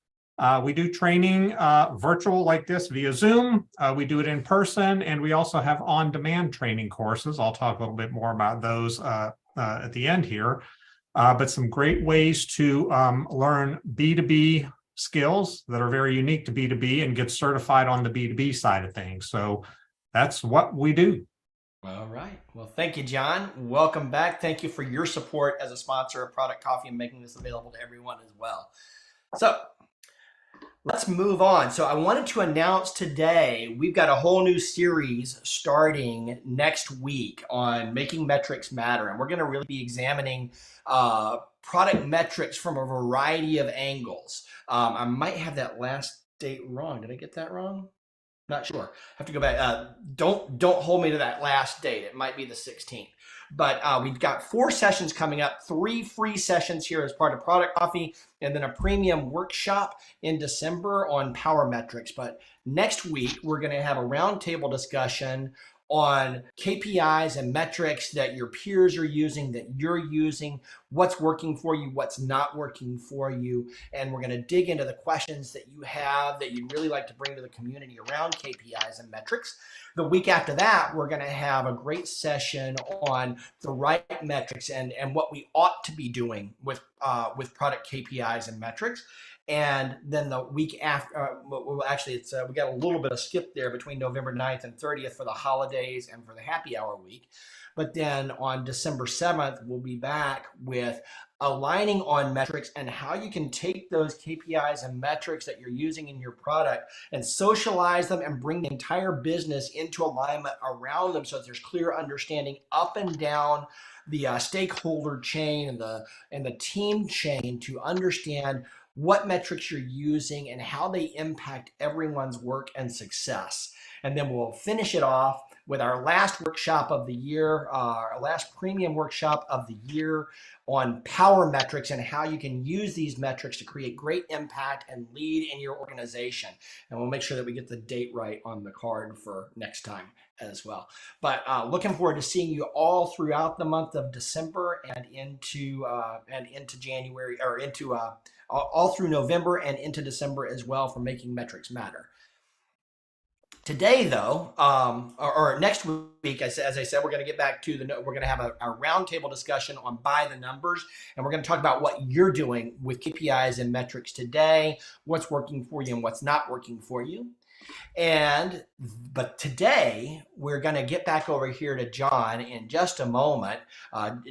We do training virtual like this via Zoom. We do it in person, and we also have on-demand training courses. I'll talk a little bit more about those at the end here. But some great ways to learn B2B skills that are very unique to B2B and get certified on the B2B side of things. So that's what we do. All right. Well, thank you, John. Welcome back. Thank you for your support as a sponsor of Product Coffee and making this available to everyone as well. So let's move on. So I wanted to announce today, we've got a whole new series starting next week on making metrics matter. And we're going to really be examining product metrics from a variety of angles. I might have that last date wrong. Did I get that wrong? Not sure. Have to go back. Don't hold me to that last date. It might be the 16th. But we've got 4 sessions coming up, 3 free sessions here as part of Product Coffee, and then a premium workshop in December on Power Metrics. But next week, we're going to have a roundtable discussion on KPIs and metrics that your peers are using, that you're using, what's working for you, what's not working for you. And we're going to dig into the questions that you have that you'd really like to bring to the community around KPIs and metrics. The week after that, we're going to have a great session on the right metrics and what we ought to be doing with product KPIs and metrics. And then the week after, well, actually, it's we got a little bit of skip there between November 9th and 30th for the holidays and for the happy hour week. But then on December 7th, we'll be back with aligning on metrics and how you can take those KPIs and metrics that you're using in your product and socialize them and bring the entire business into alignment around them so that there's clear understanding up and down the stakeholder chain and the team chain to understand what metrics you're using and how they impact everyone's work and success. And then we'll finish it off with our last workshop of the year, our last premium workshop of the year on power metrics and how you can use these metrics to create great impact and lead in your organization. And we'll make sure that we get the date right on the card for next time as well. But looking forward to seeing you all throughout the month of December and into January, or into all through November and into December as well for Making Metrics Matter. Today, though, or next week, as I said, we're going to get back to we're going to have a roundtable discussion on by the numbers, and we're going to talk about what you're doing with KPIs and metrics today, what's working for you and what's not working for you. But today we're going to get back over here to John in just a moment.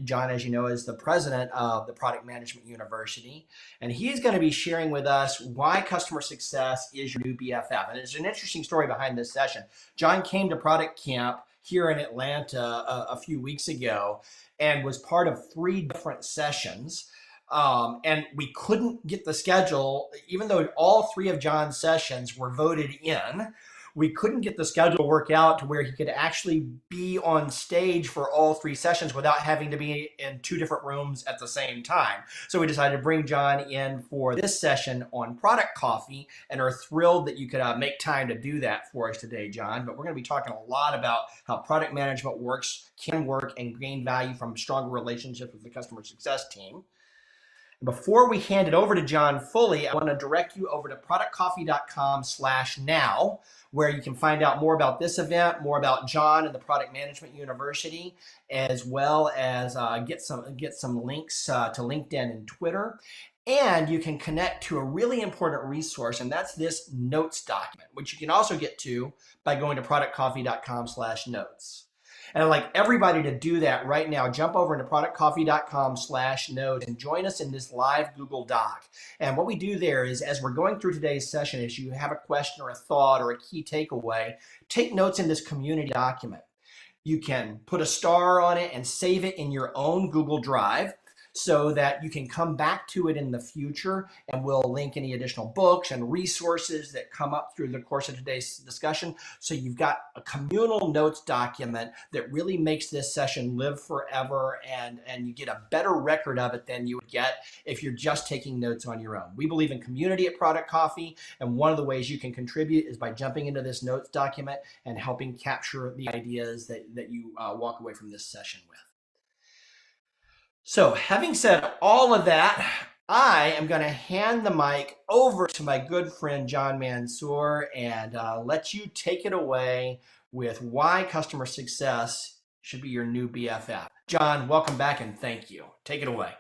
John, as you know, is the president of the Product Management University, and he's going to be sharing with us why customer success is your new BFF. And there's an interesting story behind this session. John came to Product Camp here in Atlanta a few weeks ago and was part of 3 different sessions. And we couldn't get the schedule, even though all 3 of John's sessions were voted in, we couldn't get the schedule to work out to where he could actually be on stage for all 3 sessions without having to be in 2 different rooms at the same time. So we decided to bring John in for this session on Product Coffee and are thrilled that you could make time to do that for us today, John. But we're going to be talking a lot about how product management can work and gain value from stronger relationships with the customer success team. Before we hand it over to John fully, I want to direct you over to productcoffee.com/now, where you can find out more about this event, more about John and the Product Management University, as well as get some links to LinkedIn and Twitter. And you can connect to a really important resource, and that's this notes document, which you can also get to by going to productcoffee.com/notes. And I'd like everybody to do that right now. Jump over into productcoffee.com/notes and join us in this live Google Doc. And what we do there is, as we're going through today's session, if you have a question or a thought or a key takeaway, take notes in this community document. You can put a star on it and save it in your own Google Drive, so that you can come back to it in the future, and we'll link any additional books and resources that come up through the course of today's discussion. So you've got a communal notes document that really makes this session live forever, and you get a better record of it than you would get if you're just taking notes on your own. We believe in community at Product Coffee, and one of the ways you can contribute is by jumping into this notes document and helping capture the ideas that you walk away from this session with. So having said all of that, I am going to hand the mic over to my good friend, John Mansour, and let you take it away with why customer success should be your new BFF. John, welcome back and thank you. Take it away.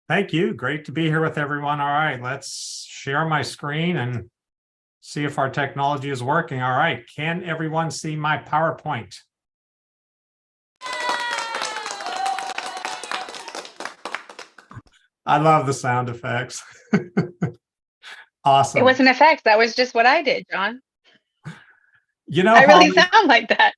Thank you. Great to be here with everyone. All right, let's share my screen and see if our technology is working. All right, can everyone see my PowerPoint? I love the sound effects. Awesome. It wasn't effects. That was just what I did, John. You know, I really Holly, sound like that.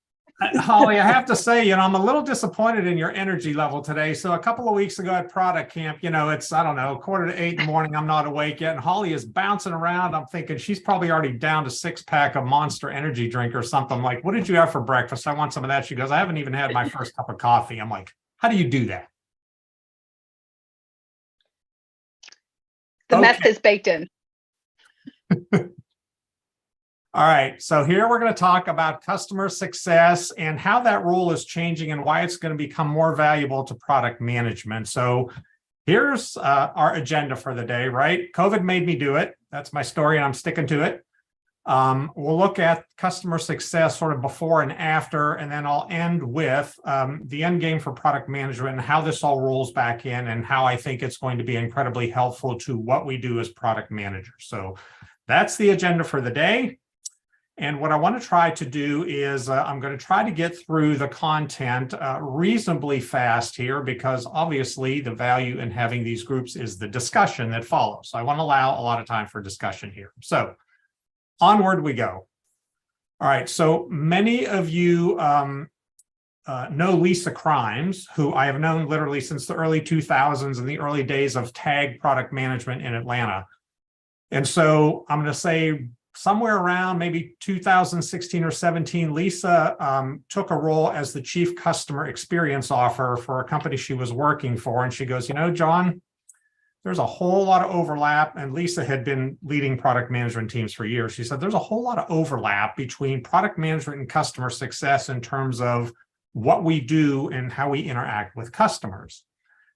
Holly, I have to say, I'm a little disappointed in your energy level today. So a couple of weeks ago at Product Camp, it's, I don't know, 7:45 in the morning. I'm not awake yet. And Holly is bouncing around. I'm thinking she's probably already down to 6-pack of Monster energy drink or something. I'm like, what did you have for breakfast? I want some of that. She goes, I haven't even had my first cup of coffee. I'm like, how do you do that? The meth is baked in. All right, so here we're going to talk about customer success and how that role is changing and why it's going to become more valuable to product management. So here's our agenda for the day, right? COVID made me do it. That's my story, and I'm sticking to it. We'll look at customer success sort of before and after, and then I'll end with the end game for product management and how this all rolls back in and how I think it's going to be incredibly helpful to what we do as product managers. So that's the agenda for the day. And what I want to try to do is I'm going to try to get through the content reasonably fast here, because obviously the value in having these groups is the discussion that follows. So I want to allow a lot of time for discussion here. So onward we go. All right, so many of you know Lisa Crimes, who I have known literally since the early 2000s and the early days of tag product management in Atlanta. And so I'm going to say somewhere around maybe 2016 or 17, Lisa took a role as the chief customer experience officer for a company she was working for. And she goes, John, there's a whole lot of overlap. And Lisa had been leading product management teams for years. She said, there's a whole lot of overlap between product management and customer success in terms of what we do and how we interact with customers.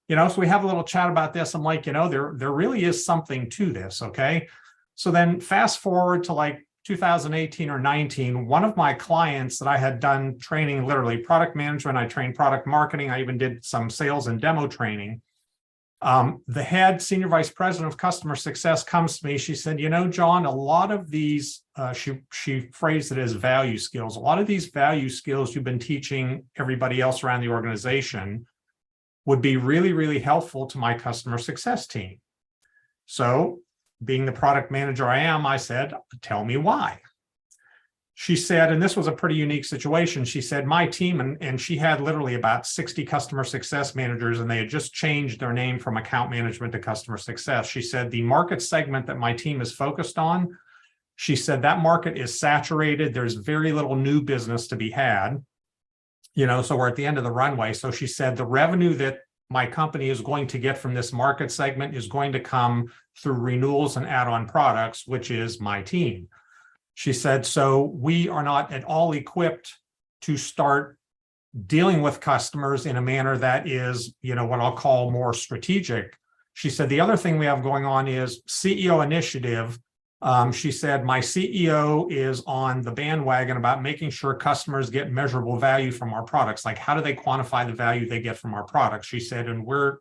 So we have a little chat about this. I'm like, there really is something to this. Okay. So then fast forward to like 2018 or 19, one of my clients that I had done training, literally product management, I trained product marketing. I even did some sales and demo training. The head senior vice president of customer success comes to me. She said, John, a lot of these, she phrased it as value skills. A lot of these value skills you've been teaching everybody else around the organization would be really, really helpful to my customer success team. So being the product manager I am, I said, tell me why. She said, and this was a pretty unique situation. She said, my team, and she had literally about 60 customer success managers, and they had just changed their name from account management to customer success. She said, the market segment that my team is focused on, she said, that market is saturated. There's very little new business to be had. So we're at the end of the runway. So she said, the revenue that my company is going to get from this market segment is going to come through renewals and add-on products, which is my team. She said, so we are not at all equipped to start dealing with customers in a manner that is, what I'll call more strategic. She said, the other thing we have going on is CEO initiative. She said, my CEO is on the bandwagon about making sure customers get measurable value from our products. Like, how do they quantify the value they get from our products? She said, and we're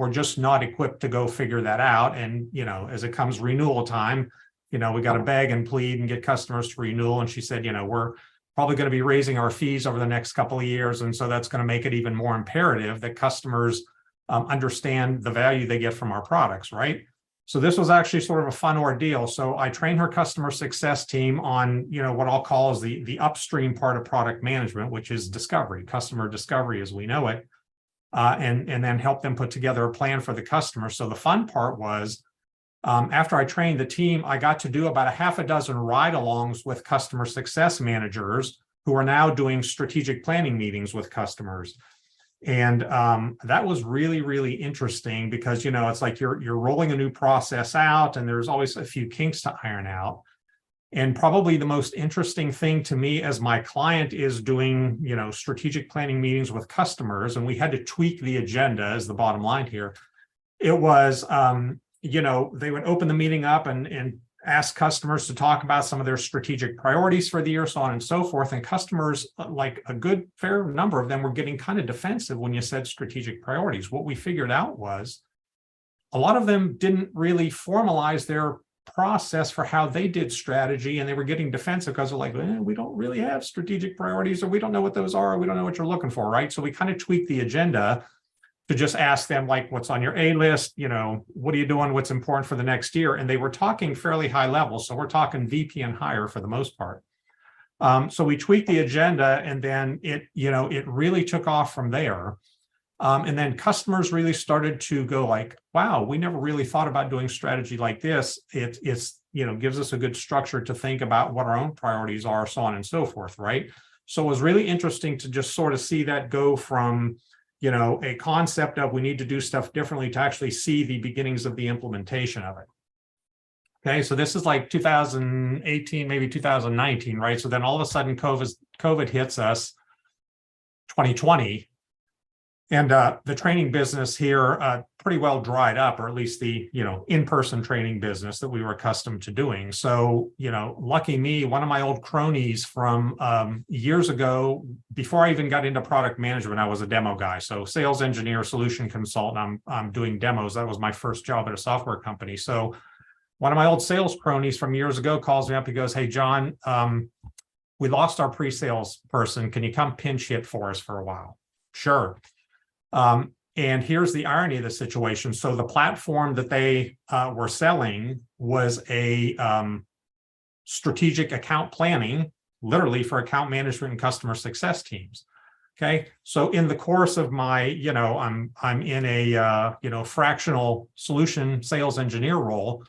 just not equipped to go figure that out. And, you know, as it comes renewal time, you know, we got to beg and plead and get customers to renewal. And she said, you know, we're probably going to be raising our fees over the next couple of years. And so that's going to make it even more imperative that customers understand the value they get from our products, right? So this was actually sort of a fun ordeal. So I trained her customer success team on, you know, what I'll call is the upstream part of product management, which is discovery, customer discovery as we know it, and then help them put together a plan for the customer. So the fun part was, after I trained the team, I got to do about a half a dozen ride-alongs with customer success managers who are now doing strategic planning meetings with customers. And that was really, really interesting because, you know, it's like you're rolling a new process out and there's always a few kinks to iron out. And probably the most interesting thing to me as my client is doing, you know, strategic planning meetings with customers, and we had to tweak the agenda as the bottom line here. It was, you know, they would open the meeting up and ask customers to talk about some of their strategic priorities for the year, so on and so forth. And customers, like a good fair number of them, were getting kind of defensive when you said strategic priorities. What we figured out was a lot of them didn't really formalize their process for how they did strategy, and they were getting defensive because they're like, we don't really have strategic priorities, or we don't know what those are, or we don't know what you're looking for, right? So we kind of tweaked the agenda to just ask them, like, what's on your A list, you know, what are you doing, what's important for the next year? And they were talking fairly high level. So we're talking VP and higher for the most part. So we tweaked the agenda, and then it really took off from there. And then customers really started to go like, wow, we never really thought about doing strategy like this. It's, you know, gives us a good structure to think about what our own priorities are, so on and so forth, right? So it was really interesting to just sort of see that go from, you know, a concept of we need to do stuff differently to actually see the beginnings of the implementation of it. Okay, so this is like 2018, maybe 2019, right? So then all of a sudden COVID hits us, 2020, and the training business here pretty well dried up, or at least the, you know, in-person training business that we were accustomed to doing. So, you know, lucky me, one of my old cronies from years ago, before I even got into product management, I was a demo guy. So sales engineer, solution consultant, I'm doing demos. That was my first job at a software company. So one of my old sales cronies from years ago calls me up. He goes, hey, John, we lost our pre-sales person. Can you come pinch hit for us for a while? Sure. And here's the irony of the situation. So the platform that they were selling was a strategic account planning, literally for account management and customer success teams. Okay, so in the course of my, you know, I'm in a you know, fractional solution sales engineer role.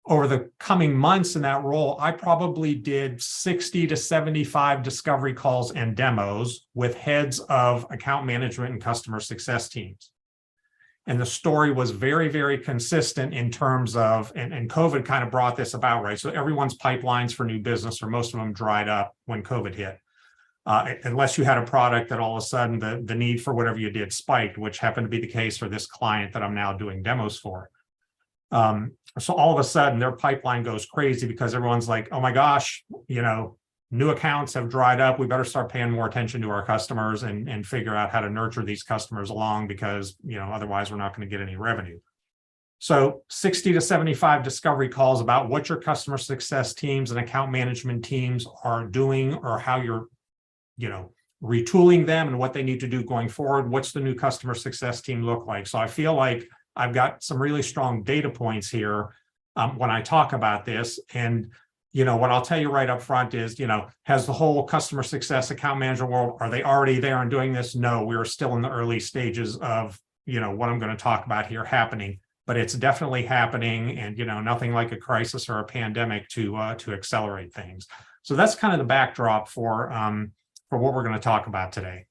Over the coming months in that role, I probably did 60 to 75 discovery calls and demos with heads of account management and customer success teams. And the story was very, very consistent in terms of, and COVID kind of brought this about, right? So everyone's pipelines for new business, or most of them, dried up when COVID hit. Unless you had a product that all of a sudden the need for whatever you did spiked, which happened to be the case for this client that I'm now doing demos for. So all of a sudden their pipeline goes crazy because everyone's like, oh my gosh, you know, new accounts have dried up. We better start paying more attention to our customers and figure out how to nurture these customers along, because, you know, otherwise we're not going to get any revenue. So 60 to 75 discovery calls about what your customer success teams and account management teams are doing, or how you're, you know, retooling them and what they need to do going forward. What's the new customer success team look like? So I feel like I've got some really strong data points here when I talk about this. And, you know, what I'll tell you right up front is, you know, has the whole customer success account management world, are they already there and doing this? No, we're still in the early stages of, you know, what I'm going to talk about here happening, but it's definitely happening, and, you know, nothing like a crisis or a pandemic to accelerate things. So that's kind of the backdrop for what we're going to talk about today.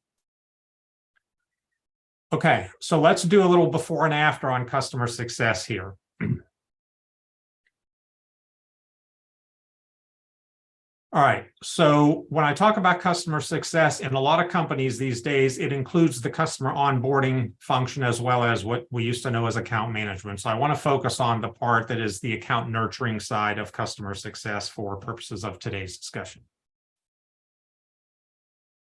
Okay, so let's do a little before and after on customer success here. All right. So when I talk about customer success in a lot of companies these days, it includes the customer onboarding function as well as what we used to know as account management. So I want to focus on the part that is the account nurturing side of customer success for purposes of today's discussion.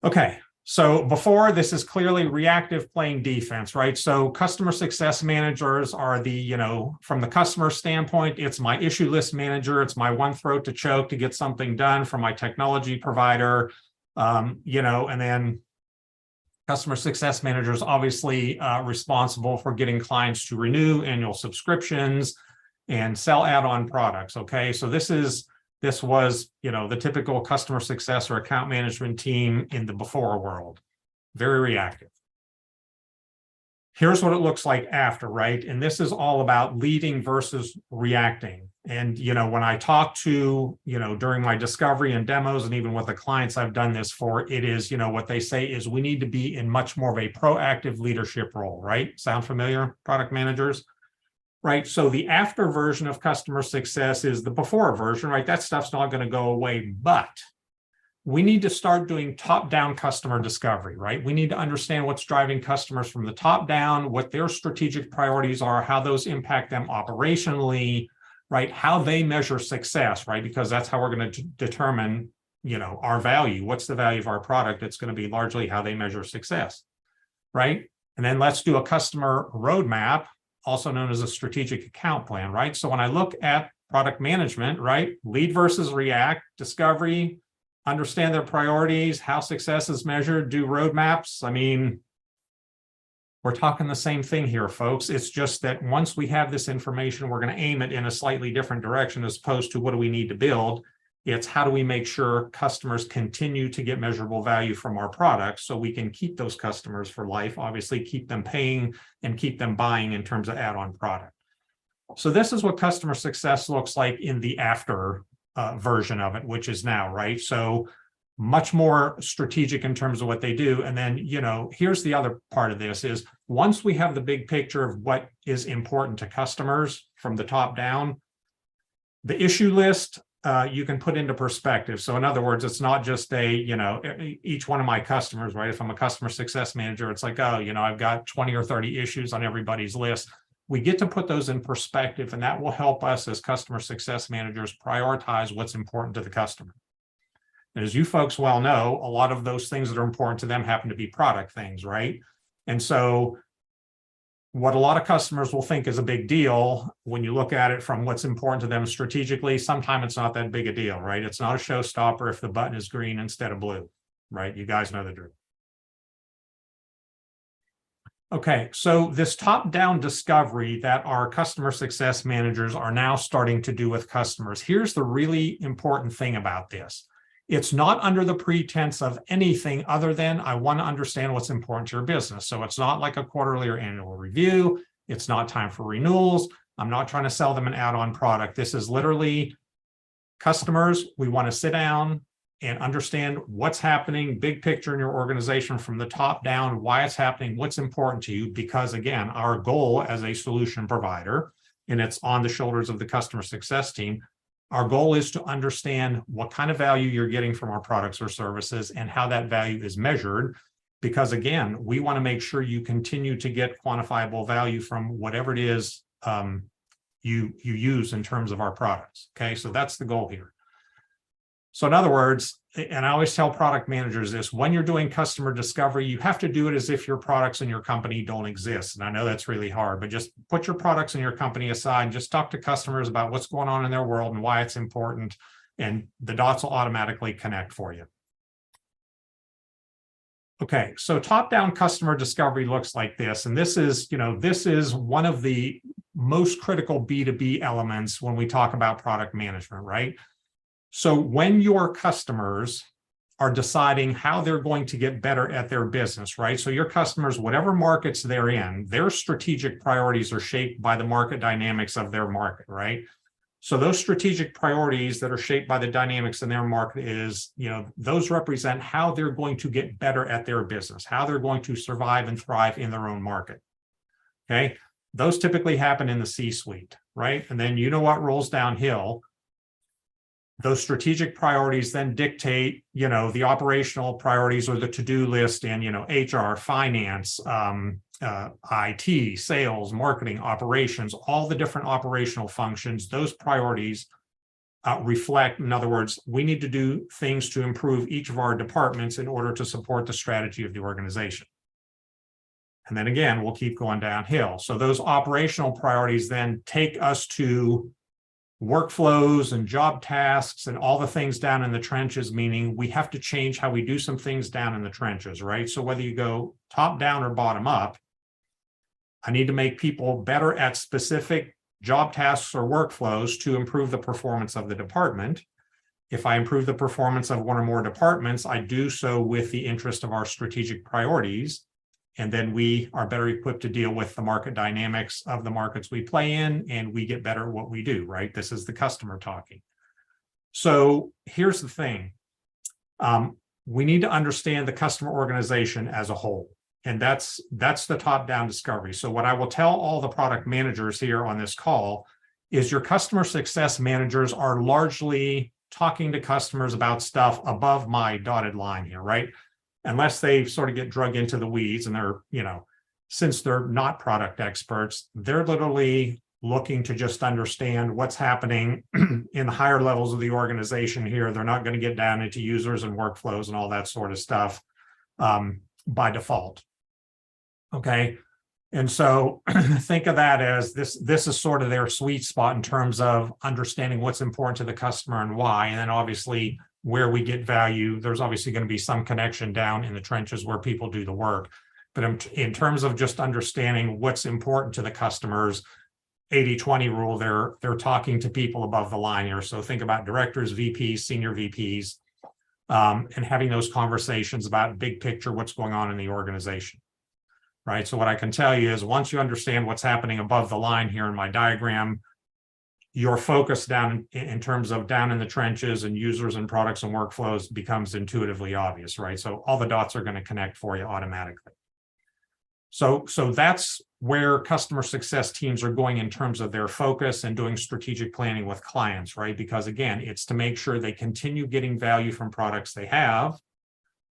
Okay. So before, this is clearly reactive playing defense, right? So customer success managers are the, from the customer standpoint, it's my issue list manager. It's my one throat to choke to get something done from my technology provider, and then customer success managers obviously responsible for getting clients to renew annual subscriptions and sell add-on products. Okay, so this was, the typical customer success or account management team in the before world, very reactive. Here's what it looks like after, right? And this is all about leading versus reacting. And, when I talk to, during my discovery and demos, and even with the clients I've done this for, it is, what they say is we need to be in much more of a proactive leadership role, right? Sound familiar, product managers? Right. So the after version of customer success is the before version, right? That stuff's not going to go away, but we need to start doing top-down customer discovery, right? We need to understand what's driving customers from the top down, what their strategic priorities are, how those impact them operationally, right? How they measure success, right? Because that's how we're going to determine, our value. What's the value of our product? It's going to be largely how they measure success, right? And then let's do a customer roadmap, also known as a strategic account plan, right? So when I look at product management, right, lead versus react, discovery, understand their priorities, how success is measured, do roadmaps. I mean, we're talking the same thing here, folks. It's just that once we have this information, we're going to aim it in a slightly different direction as opposed to what do we need to build. It's how do we make sure customers continue to get measurable value from our products so we can keep those customers for life, obviously keep them paying and keep them buying in terms of add-on product. So this is what customer success looks like in the after version of it, which is now, right? So much more strategic in terms of what they do. And then, here's the other part of this is once we have the big picture of what is important to customers from the top down, the issue list, you can put into perspective. So in other words, it's not just each one of my customers, right? If I'm a customer success manager, it's like, oh, I've got 20 or 30 issues on everybody's list. We get to put those in perspective, and that will help us as customer success managers prioritize what's important to the customer. And as you folks well know, a lot of those things that are important to them happen to be product things, right? And so what a lot of customers will think is a big deal, when you look at it from what's important to them strategically, sometimes it's not that big a deal, right? It's not a showstopper if the button is green instead of blue, right? You guys know the drill. Okay, so this top-down discovery that our customer success managers are now starting to do with customers, here's the really important thing about this. It's not under the pretense of anything other than I want to understand what's important to your business. So it's not like a quarterly or annual review. It's not time for renewals. I'm not trying to sell them an add-on product. This is literally customers. We want to sit down and understand what's happening, big picture in your organization from the top down, why it's happening, what's important to you. Because again, our goal as a solution provider, and it's on the shoulders of the customer success team, our goal is to understand what kind of value you're getting from our products or services and how that value is measured. Because again, we want to make sure you continue to get quantifiable value from whatever it is you use in terms of our products. Okay, so that's the goal here. So in other words, and I always tell product managers this, when you're doing customer discovery, you have to do it as if your products in your company don't exist. And I know that's really hard, but just put your products in your company aside and just talk to customers about what's going on in their world and why it's important, and the dots will automatically connect for you. Okay, so top-down customer discovery looks like this. And this is, this is one of the most critical B2B elements when we talk about product management, right? So when your customers are deciding how they're going to get better at their business, right? So your customers, whatever markets they're in, their strategic priorities are shaped by the market dynamics of their market, right? So those strategic priorities that are shaped by the dynamics in their market is, those represent how they're going to get better at their business, how they're going to survive and thrive in their own market, okay? Those typically happen in the C-suite, right? And then what rolls downhill. Those strategic priorities then dictate, the operational priorities or the to-do list in, HR, finance, IT, sales, marketing, operations, all the different operational functions. Those priorities reflect, in other words, we need to do things to improve each of our departments in order to support the strategy of the organization. And then again, we'll keep going downhill. So those operational priorities then take us to workflows and job tasks and all the things down in the trenches, meaning we have to change how we do some things down in the trenches, right? So whether you go top down or bottom up, I need to make people better at specific job tasks or workflows to improve the performance of the department. If I improve the performance of one or more departments, I do so with the interest of our strategic priorities. And then we are better equipped to deal with the market dynamics of the markets we play in, and we get better at what we do, right? This is the customer talking. So here's the thing. We need to understand the customer organization as a whole. And that's the top-down discovery. So what I will tell all the product managers here on this call is your customer success managers are largely talking to customers about stuff above my dotted line here, right? Unless they sort of get drug into the weeds and they're, since they're not product experts, they're literally looking to just understand what's happening in the higher levels of the organization here. They're not going to get down into users and workflows and all that sort of stuff by default. Okay. And so think of that as this is sort of their sweet spot in terms of understanding what's important to the customer and why. And then obviously where we get value, there's obviously going to be some connection down in the trenches where people do the work. But in terms of just understanding what's important to the customers, 80-20 rule, they're talking to people above the line here. So think about directors, VPs, senior VPs, and having those conversations about big picture, what's going on in the organization, right? So what I can tell you is once you understand what's happening above the line here in my diagram, your focus down in terms of down in the trenches and users and products and workflows becomes intuitively obvious, right? So all the dots are going to connect for you automatically. So that's where customer success teams are going in terms of their focus and doing strategic planning with clients, right? Because again, it's to make sure they continue getting value from products they have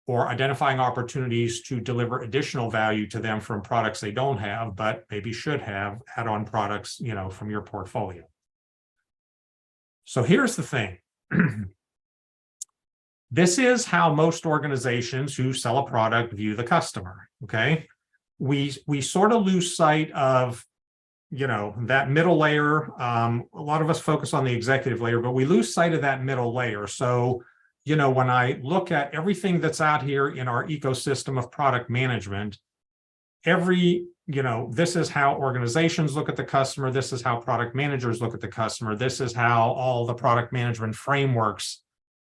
or identifying opportunities to deliver additional value to them from products they don't have, but maybe should have add-on products, from your portfolio. So here's the thing. This is how most organizations who sell a product view the customer, okay? We sort of lose sight of, that middle layer. A lot of us focus on the executive layer, but we lose sight of that middle layer. So, when I look at everything that's out here in our ecosystem of product management, this is how organizations look at the customer. This is how product managers look at the customer. This is how all the product management frameworks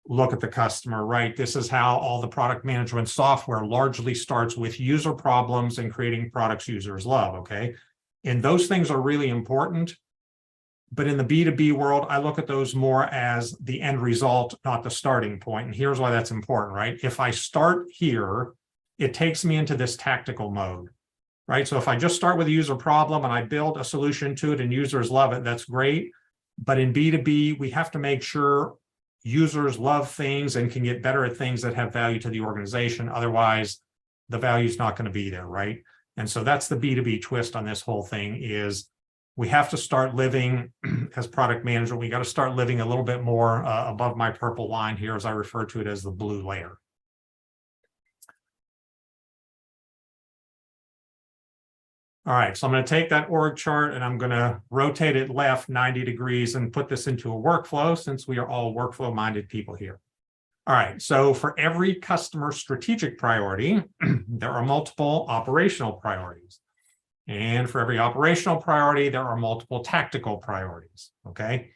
look at the customer, right? This is how all the product management software largely starts with user problems and creating products users love, okay? And those things are really important. But in the B2B world, I look at those more as the end result, not the starting point. And here's why that's important, right? If I start here, it takes me into this tactical mode. Right. So if I just start with a user problem and I build a solution to it and users love it, that's great. But in B2B, we have to make sure users love things and can get better at things that have value to the organization. Otherwise, the value is not going to be there. Right. And so that's the B2B twist on this whole thing is we have to start living as product manager. We got to start living a little bit more above my purple line here, as I refer to it as the blue layer. All right, so I'm going to take that org chart and I'm going to rotate it left 90 degrees and put this into a workflow since we are all workflow-minded people here. All right, so for every customer strategic priority, there are multiple operational priorities. And for every operational priority, there are multiple tactical priorities, okay?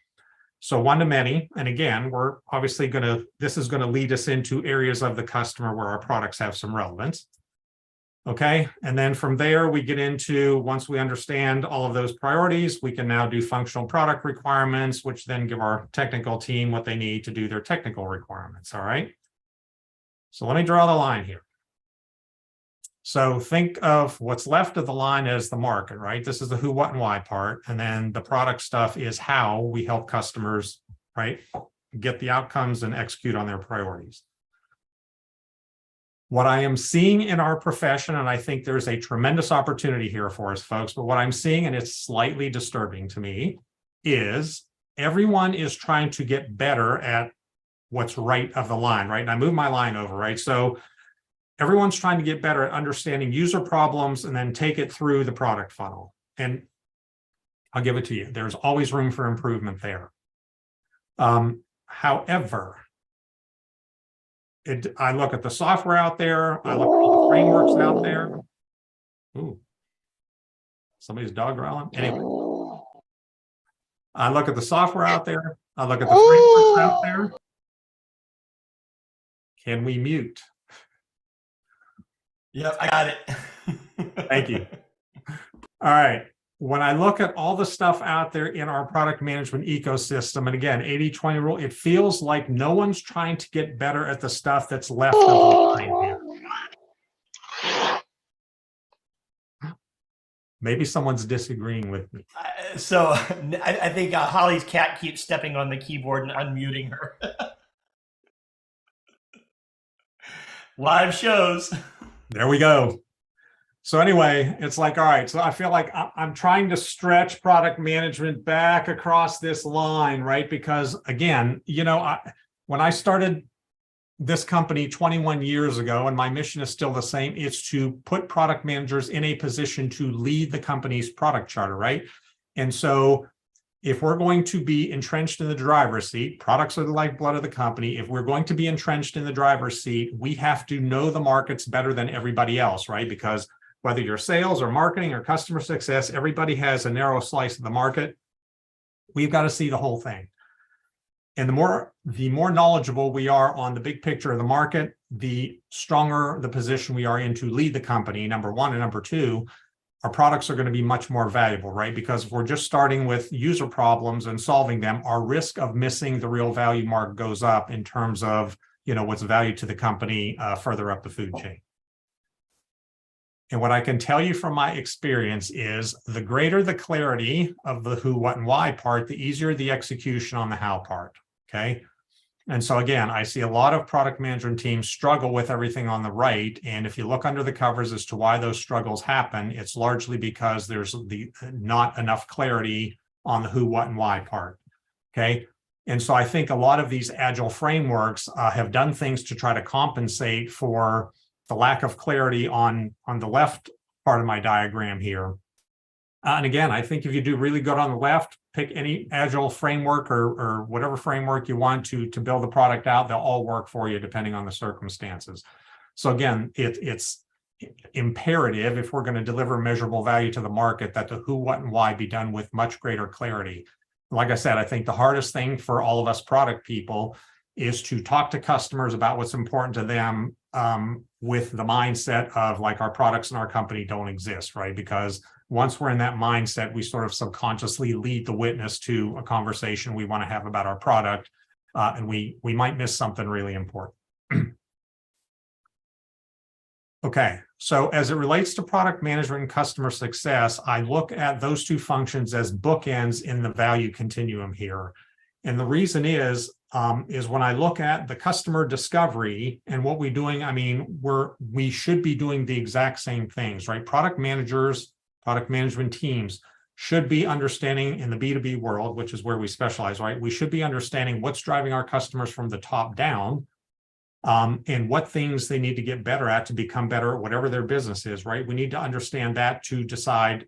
So one to many, and again, we're obviously this is going to lead us into areas of the customer where our products have some relevance. Okay, and then from there, we get into, once we understand all of those priorities, we can now do functional product requirements, which then give our technical team what they need to do their technical requirements, all right? So let me draw the line here. So think of what's left of the line as the market, right? This is the who, what, and why part, and then the product stuff is how we help customers, right, get the outcomes and execute on their priorities. What I am seeing in our profession, and I think there's a tremendous opportunity here for us, folks, but what I'm seeing, and it's slightly disturbing to me, is everyone is trying to get better at what's right of the line, right? And I move my line over, right? So everyone's trying to get better at understanding user problems and then take it through the product funnel. And I'll give it to you. There's always room for improvement there. However, I look at the software out there. I look at all the frameworks out there. Ooh, somebody's dog growling. Anyway, I look at the software out there. I look at the frameworks out there. Can we mute? Yep, I got it. Thank you. All right. When I look at all the stuff out there in our product management ecosystem, and again, 80-20 rule, it feels like no one's trying to get better at the stuff that's left of the line here. Maybe someone's disagreeing with me. So I think Holly's cat keeps stepping on the keyboard and unmuting her. Live shows. There we go. So anyway, it's like, all right, so I feel like I'm trying to stretch product management back across this line, right? Because again, you know, when I started this company 21 years ago, and my mission is still the same, it's to put product managers in a position to lead the company's product charter, right? And so if we're going to be entrenched in the driver's seat, products are the lifeblood of the company. If we're going to be entrenched in the driver's seat, we have to know the markets better than everybody else, right? Because whether you're sales or marketing or customer success, everybody has a narrow slice of the market. We've got to see the whole thing. And the more knowledgeable we are on the big picture of the market, the stronger the position we are in to lead the company, number one. And number two, our products are going to be much more valuable, right? Because if we're just starting with user problems and solving them, our risk of missing the real value mark goes up in terms of, you know, what's valued to the company further up the food chain. And what I can tell you from my experience is the greater the clarity of the who, what, and why part, the easier the execution on the how part, okay? And so again, I see a lot of product management teams struggle with everything on the right. And if you look under the covers as to why those struggles happen, it's largely because there's not enough clarity on the who, what, and why part, okay? And so I think a lot of these agile frameworks have done things to try to compensate for the lack of clarity on the left part of my diagram here. And again, I think if you do really good on the left, pick any agile framework or whatever framework you want to build the product out, they'll all work for you depending on the circumstances. So again, it's imperative if we're going to deliver measurable value to the market that the who, what, and why be done with much greater clarity. Like I said, I think the hardest thing for all of us product people is to talk to customers about what's important to them with the mindset of like our products and our company don't exist, right? Because once we're in that mindset, we sort of subconsciously lead the witness to a conversation we want to have about our product, and we might miss something really important. Okay, so as it relates to product management and customer success, I look at those two functions as bookends in the value continuum here. And the reason is when I look at the customer discovery and what we're doing, I mean, we should be doing the exact same things, right? Product managers, product management teams should be understanding in the B2B world, which is where we specialize, right? We should be understanding what's driving our customers from the top down, and what things they need to get better at to become better at whatever their business is, right? We need to understand that to decide,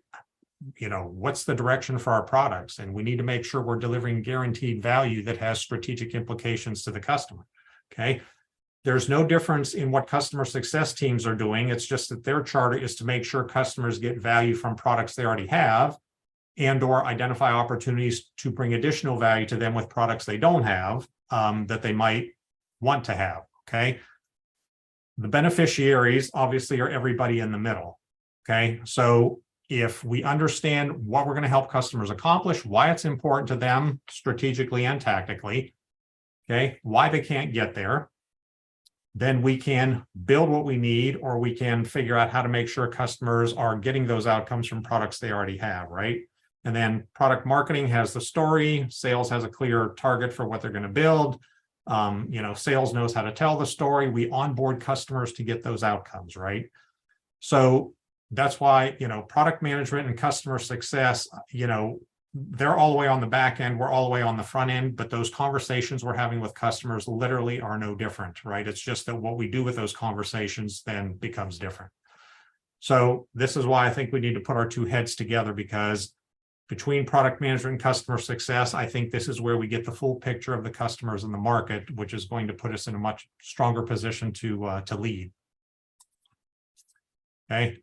you know, what's the direction for our products, and we need to make sure we're delivering guaranteed value that has strategic implications to the customer. Okay, there's no difference in what customer success teams are doing. It's just that their charter is to make sure customers get value from products they already have, and or identify opportunities to bring additional value to them with products they don't have that they might want to have. Okay, the beneficiaries obviously are everybody in the middle. Okay, so if we understand what we're going to help customers accomplish, why it's important to them strategically and tactically, okay, why they can't get there, then we can build what we need, or we can figure out how to make sure customers are getting those outcomes from products they already have, right? And then product marketing has the story, sales has a clear target for what they're going to build. Sales knows how to tell the story. We onboard customers to get those outcomes, right? So that's why, product management and customer success, they're all the way on the back end, we're all the way on the front end, but those conversations we're having with customers literally are no different, right? It's just that what we do with those conversations then becomes different. So this is why I think we need to put our two heads together, because between product management and customer success, I think this is where we get the full picture of the customers in the market, which is going to put us in a much stronger position to lead. Okay.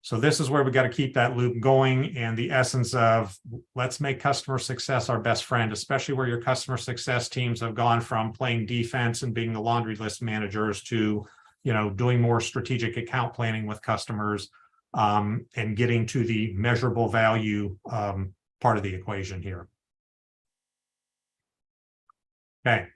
So this is where we got to keep that loop going, and the essence of let's make customer success our best friend, especially where your customer success teams have gone from playing defense and being the laundry list managers to, doing more strategic account planning with customers, and getting to the measurable value part of the equation here. Okay.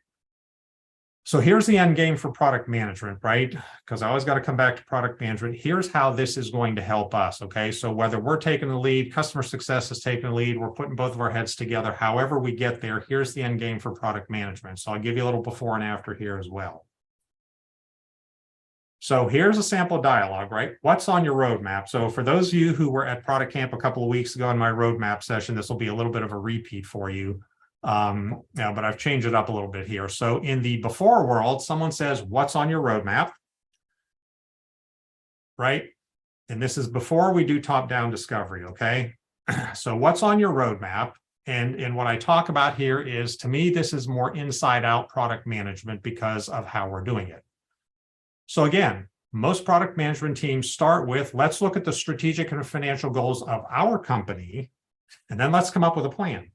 So here's the end game for product management, right? Because I always got to come back to product management. Here's how this is going to help us, okay? So whether we're taking the lead, customer success is taking the lead, we're putting both of our heads together, however we get there, here's the end game for product management. So I'll give you a little before and after here as well. So here's a sample dialogue, right? What's on your roadmap? So for those of you who were at Product Camp a couple of weeks ago in my roadmap session, this will be a little bit of a repeat for you. But I've changed it up a little bit here. So in the before world, someone says, what's on your roadmap? Right? And this is before we do top-down discovery, okay? So what's on your roadmap? And what I talk about here is, to me, this is more inside-out product management because of how we're doing it. So again, most product management teams start with, let's look at the strategic and financial goals of our company, and then let's come up with a plan.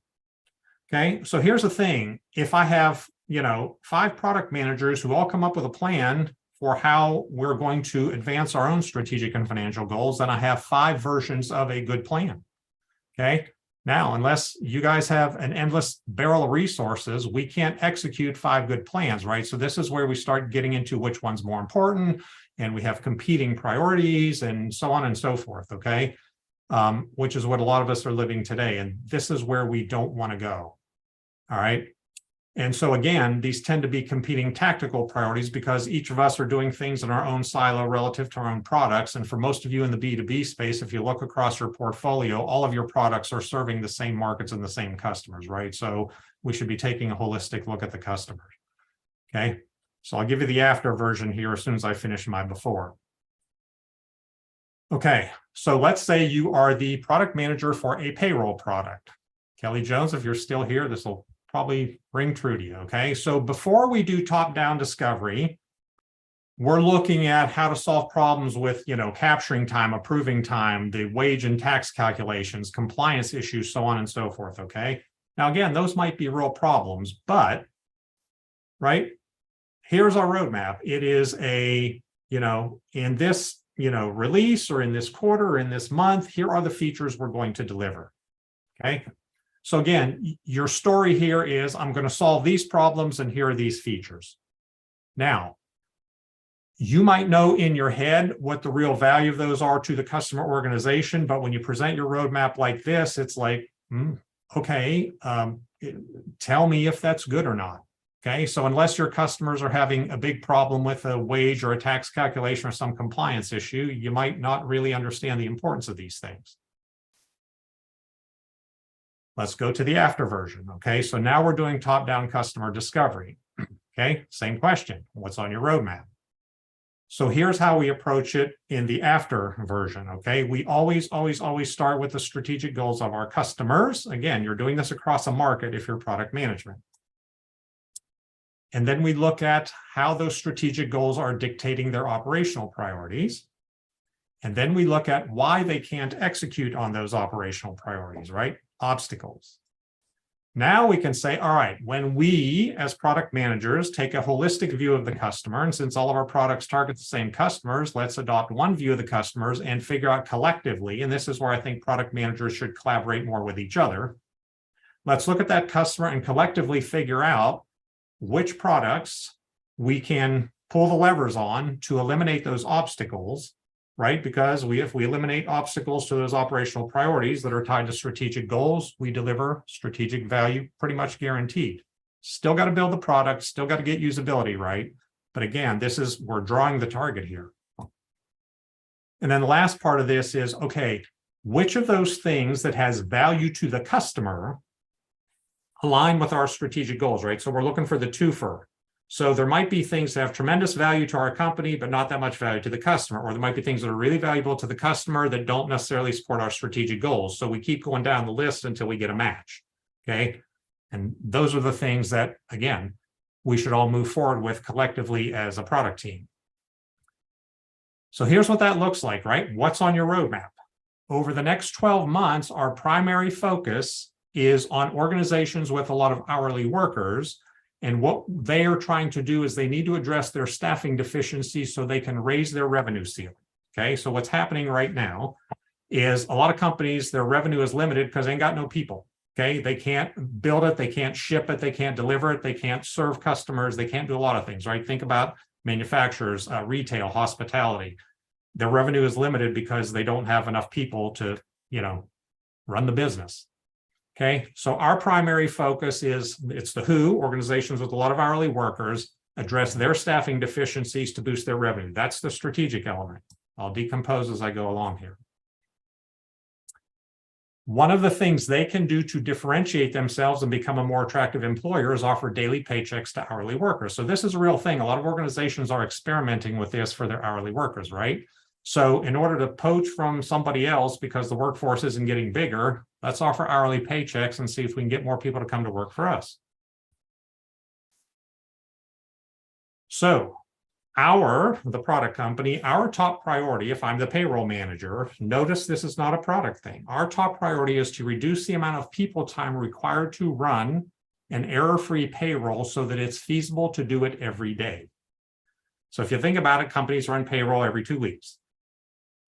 Okay, so here's the thing. If I have, 5 product managers who all come up with a plan for how we're going to advance our own strategic and financial goals, then I have 5 versions of a good plan. Okay, now, unless you guys have an endless barrel of resources, we can't execute 5 good plans, right? So this is where we start getting into which one's more important, and we have competing priorities and so on and so forth, okay? Which is what a lot of us are living today. And this is where we don't want to go. All right. And so again, these tend to be competing tactical priorities because each of us are doing things in our own silo relative to our own products. And for most of you in the B2B space, if you look across your portfolio, all of your products are serving the same markets and the same customers, right? So we should be taking a holistic look at the customers. Okay. So I'll give you the after version here as soon as I finish my before. Okay. So let's say you are the product manager for a payroll product. Kelly Jones, if you're still here, this will probably ring true to you, okay? So before we do top-down discovery, we're looking at how to solve problems with, capturing time, approving time, the wage and tax calculations, compliance issues, so on and so forth, okay? Now, again, those might be real problems, but, right, here's our roadmap. It is a, in this, release or in this quarter or in this month, here are the features we're going to deliver, okay? So again, your story here is, I'm going to solve these problems and here are these features. Now, you might know in your head what the real value of those are to the customer organization, but when you present your roadmap like this, it's like, okay, tell me if that's good or not. Okay, so unless your customers are having a big problem with a wage or a tax calculation or some compliance issue, you might not really understand the importance of these things. Let's go to the after version. Okay, so now we're doing top-down customer discovery. Okay, same question. What's on your roadmap? So here's how we approach it in the after version. Okay, we always start with the strategic goals of our customers. Again, you're doing this across a market if you're product management. And then we look at how those strategic goals are dictating their operational priorities. And then we look at why they can't execute on those operational priorities, right? Obstacles. Now we can say, all right, when we as product managers take a holistic view of the customer, and since all of our products target the same customers, let's adopt one view of the customers and figure out collectively, and this is where I think product managers should collaborate more with each other. Let's look at that customer and collectively figure out which products we can pull the levers on to eliminate those obstacles, right? Because if we eliminate obstacles to those operational priorities that are tied to strategic goals, we deliver strategic value pretty much guaranteed. Still got to build the product, still got to get usability right. But again, we're drawing the target here. And then the last part of this is, okay, which of those things that has value to the customer align with our strategic goals, right? So we're looking for the twofer. So there might be things that have tremendous value to our company, but not that much value to the customer. Or there might be things that are really valuable to the customer that don't necessarily support our strategic goals. So we keep going down the list until we get a match, okay? And those are the things that, again, we should all move forward with collectively as a product team. So here's what that looks like, right? What's on your roadmap? Over the next 12 months, our primary focus is on organizations with a lot of hourly workers. And what they are trying to do is they need to address their staffing deficiencies so they can raise their revenue ceiling. Okay, so what's happening right now is a lot of companies, their revenue is limited because they ain't got no people. Okay, they can't build it, they can't ship it, they can't deliver it, they can't serve customers, they can't do a lot of things, right? Think about manufacturers, retail, hospitality. Their revenue is limited because they don't have enough people to, run the business. Okay, so our primary focus is, it's the WHO, organizations with a lot of hourly workers, address their staffing deficiencies to boost their revenue. That's the strategic element. I'll decompose as I go along here. One of the things they can do to differentiate themselves and become a more attractive employer is offer daily paychecks to hourly workers. So this is a real thing. A lot of organizations are experimenting with this for their hourly workers, right? So in order to poach from somebody else because the workforce isn't getting bigger, let's offer hourly paychecks and see if we can get more people to come to work for us. So the product company, our top priority, if I'm the payroll manager, notice this is not a product thing. Our top priority is to reduce the amount of people time required to run an error-free payroll so that it's feasible to do it every day. So if you think about it, companies run payroll every 2 weeks.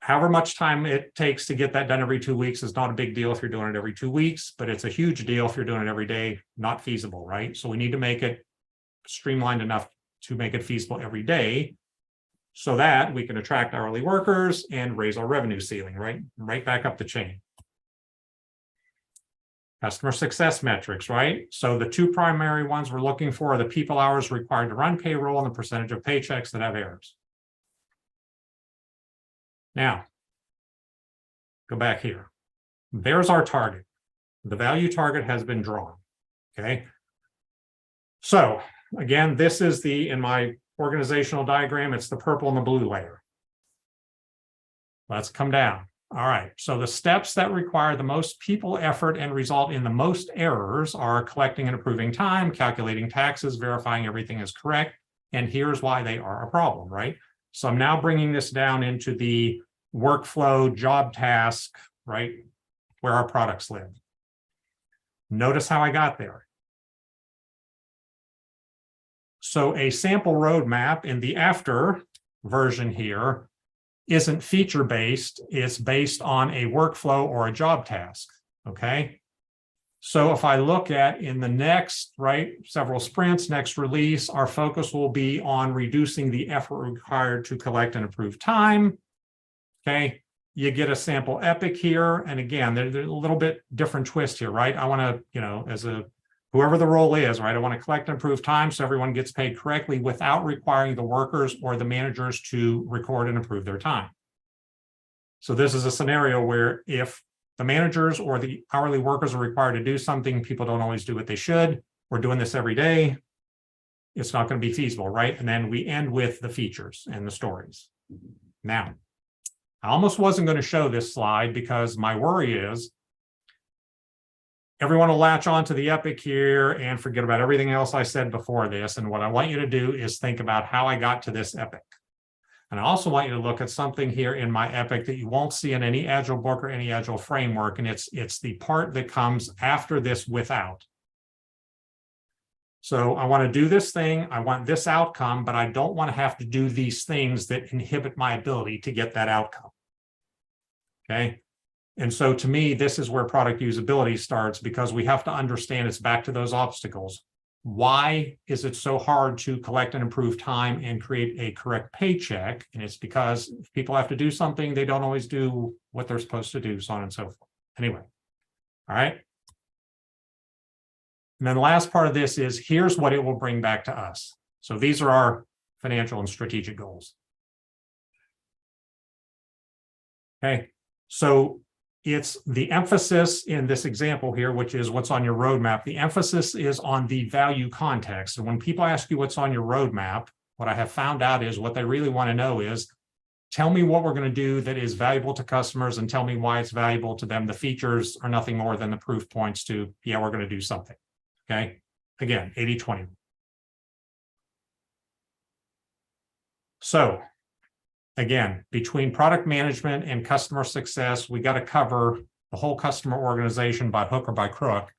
However much time it takes to get that done every 2 weeks is not a big deal if you're doing it every 2 weeks, but it's a huge deal if you're doing it every day, not feasible, right? So we need to make it streamlined enough to make it feasible every day so that we can attract hourly workers and raise our revenue ceiling, right back up the chain. Customer success metrics, right? So the two primary ones we're looking for are the people hours required to run payroll and the percentage of paychecks that have errors. Now, go back here. There's our target. The value target has been drawn, okay? So again, this is in my organizational diagram, it's the purple and the blue layer. Let's come down. All right, so the steps that require the most people effort and result in the most errors are collecting and approving time, calculating taxes, verifying everything is correct, and here's why they are a problem, right? So I'm now bringing this down into the workflow job task, right, where our products live. Notice how I got there. So a sample roadmap in the after version here isn't feature-based, it's based on a workflow or a job task, okay? So if I look at in the next, several sprints, next release, our focus will be on reducing the effort required to collect and approve time, okay? You get a sample epic here, and again, there's a little bit different twist here, right? I wanna, whoever the role is, right? I want to collect and approve time so everyone gets paid correctly without requiring the workers or the managers to record and approve their time. So this is a scenario where if the managers or the hourly workers are required to do something, people don't always do what they should. We're doing this every day. It's not going to be feasible, right? And then we end with the features and the stories. Now, I almost wasn't going to show this slide because my worry is everyone will latch on to the epic here and forget about everything else I said before this. And what I want you to do is think about how I got to this epic. And I also want you to look at something here in my epic that you won't see in any Agile book or any Agile framework. And it's the part that comes after this without. So I want to do this thing. I want this outcome, but I don't want to have to do these things that inhibit my ability to get that outcome. Okay. And so to me, this is where product usability starts because we have to understand it's back to those obstacles. why is it so hard to collect and improve time and create a correct paycheck? And it's because if people have to do something, they don't always do what they're supposed to do, so on and so forth. Anyway, all right. And then the last part of this is, here's what it will bring back to us. So these are our financial and strategic goals. Okay, so it's the emphasis in this example here, which is what's on your roadmap. The emphasis is on the value context. And when people ask you what's on your roadmap, what I have found out is what they really want to know is, tell me what we're going to do that is valuable to customers and tell me why it's valuable to them. The features are nothing more than the proof points to, yeah, we're going to do something. Okay, again, 80-20. So again, between product management and customer success, we got to cover the whole customer organization by hook or by crook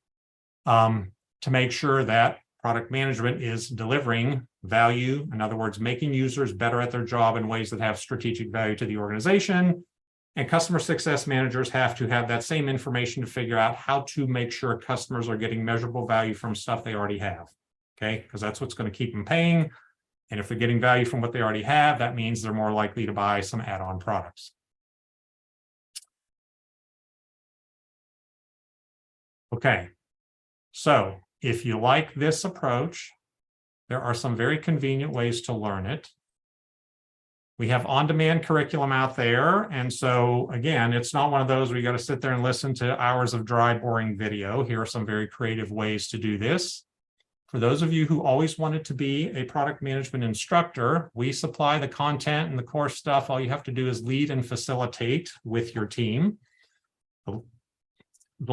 to make sure that product management is delivering value. In other words, making users better at their job in ways that have strategic value to the organization. And customer success managers have to have that same information to figure out how to make sure customers are getting measurable value from stuff they already have. Okay, because that's what's going to keep them paying. And if they're getting value from what they already have, that means they're more likely to buy some add-on products. Okay, so if you like this approach, there are some very convenient ways to learn it. We have on-demand curriculum out there. And so again, it's not one of those where you got to sit there and listen to hours of dry, boring video. Here are some very creative ways to do this. For those of you who always wanted to be a product management instructor, we supply the content and the course stuff. All you have to do is lead and facilitate with your team. The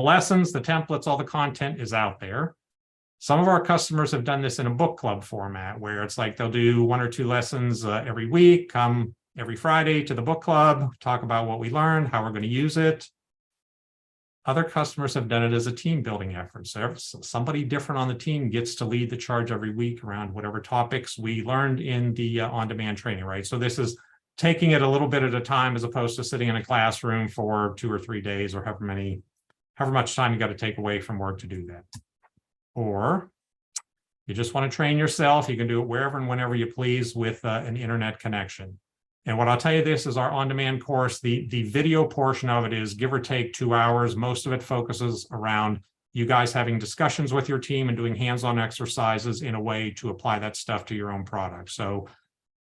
lessons, the templates, all the content is out there. Some of our customers have done this in a book club format where it's like they'll do 1 or 2 lessons every week, come every Friday to the book club, talk about what we learned, how we're going to use it. Other customers have done it as a team building effort. So somebody different on the team gets to lead the charge every week around whatever topics we learned in the on-demand training, right? So this is taking it a little bit at a time as opposed to sitting in a classroom for 2 or 3 days or however much time you got to take away from work to do that. Or you just want to train yourself, you can do it wherever and whenever you please with an internet connection. And what I'll tell you, this is our on-demand course. The video portion of it is give or take 2 hours. Most of it focuses around you guys having discussions with your team and doing hands-on exercises in a way to apply that stuff to your own product. So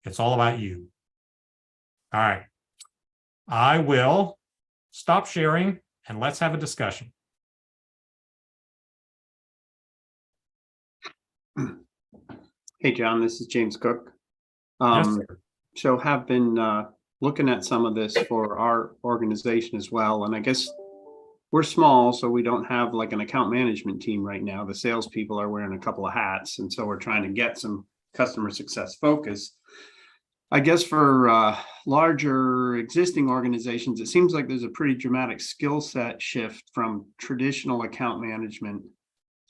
it's all about you. All right. I will stop sharing and let's have a discussion. Hey, John, this is James Cook. Yes, sir. So have been looking at some of this for our organization as well. And I guess we're small, so we don't have like an account management team right now. The salespeople are wearing a couple of hats. And so we're trying to get some customer success focus. I guess for larger existing organizations, it seems like there's a pretty dramatic skill set shift from traditional account management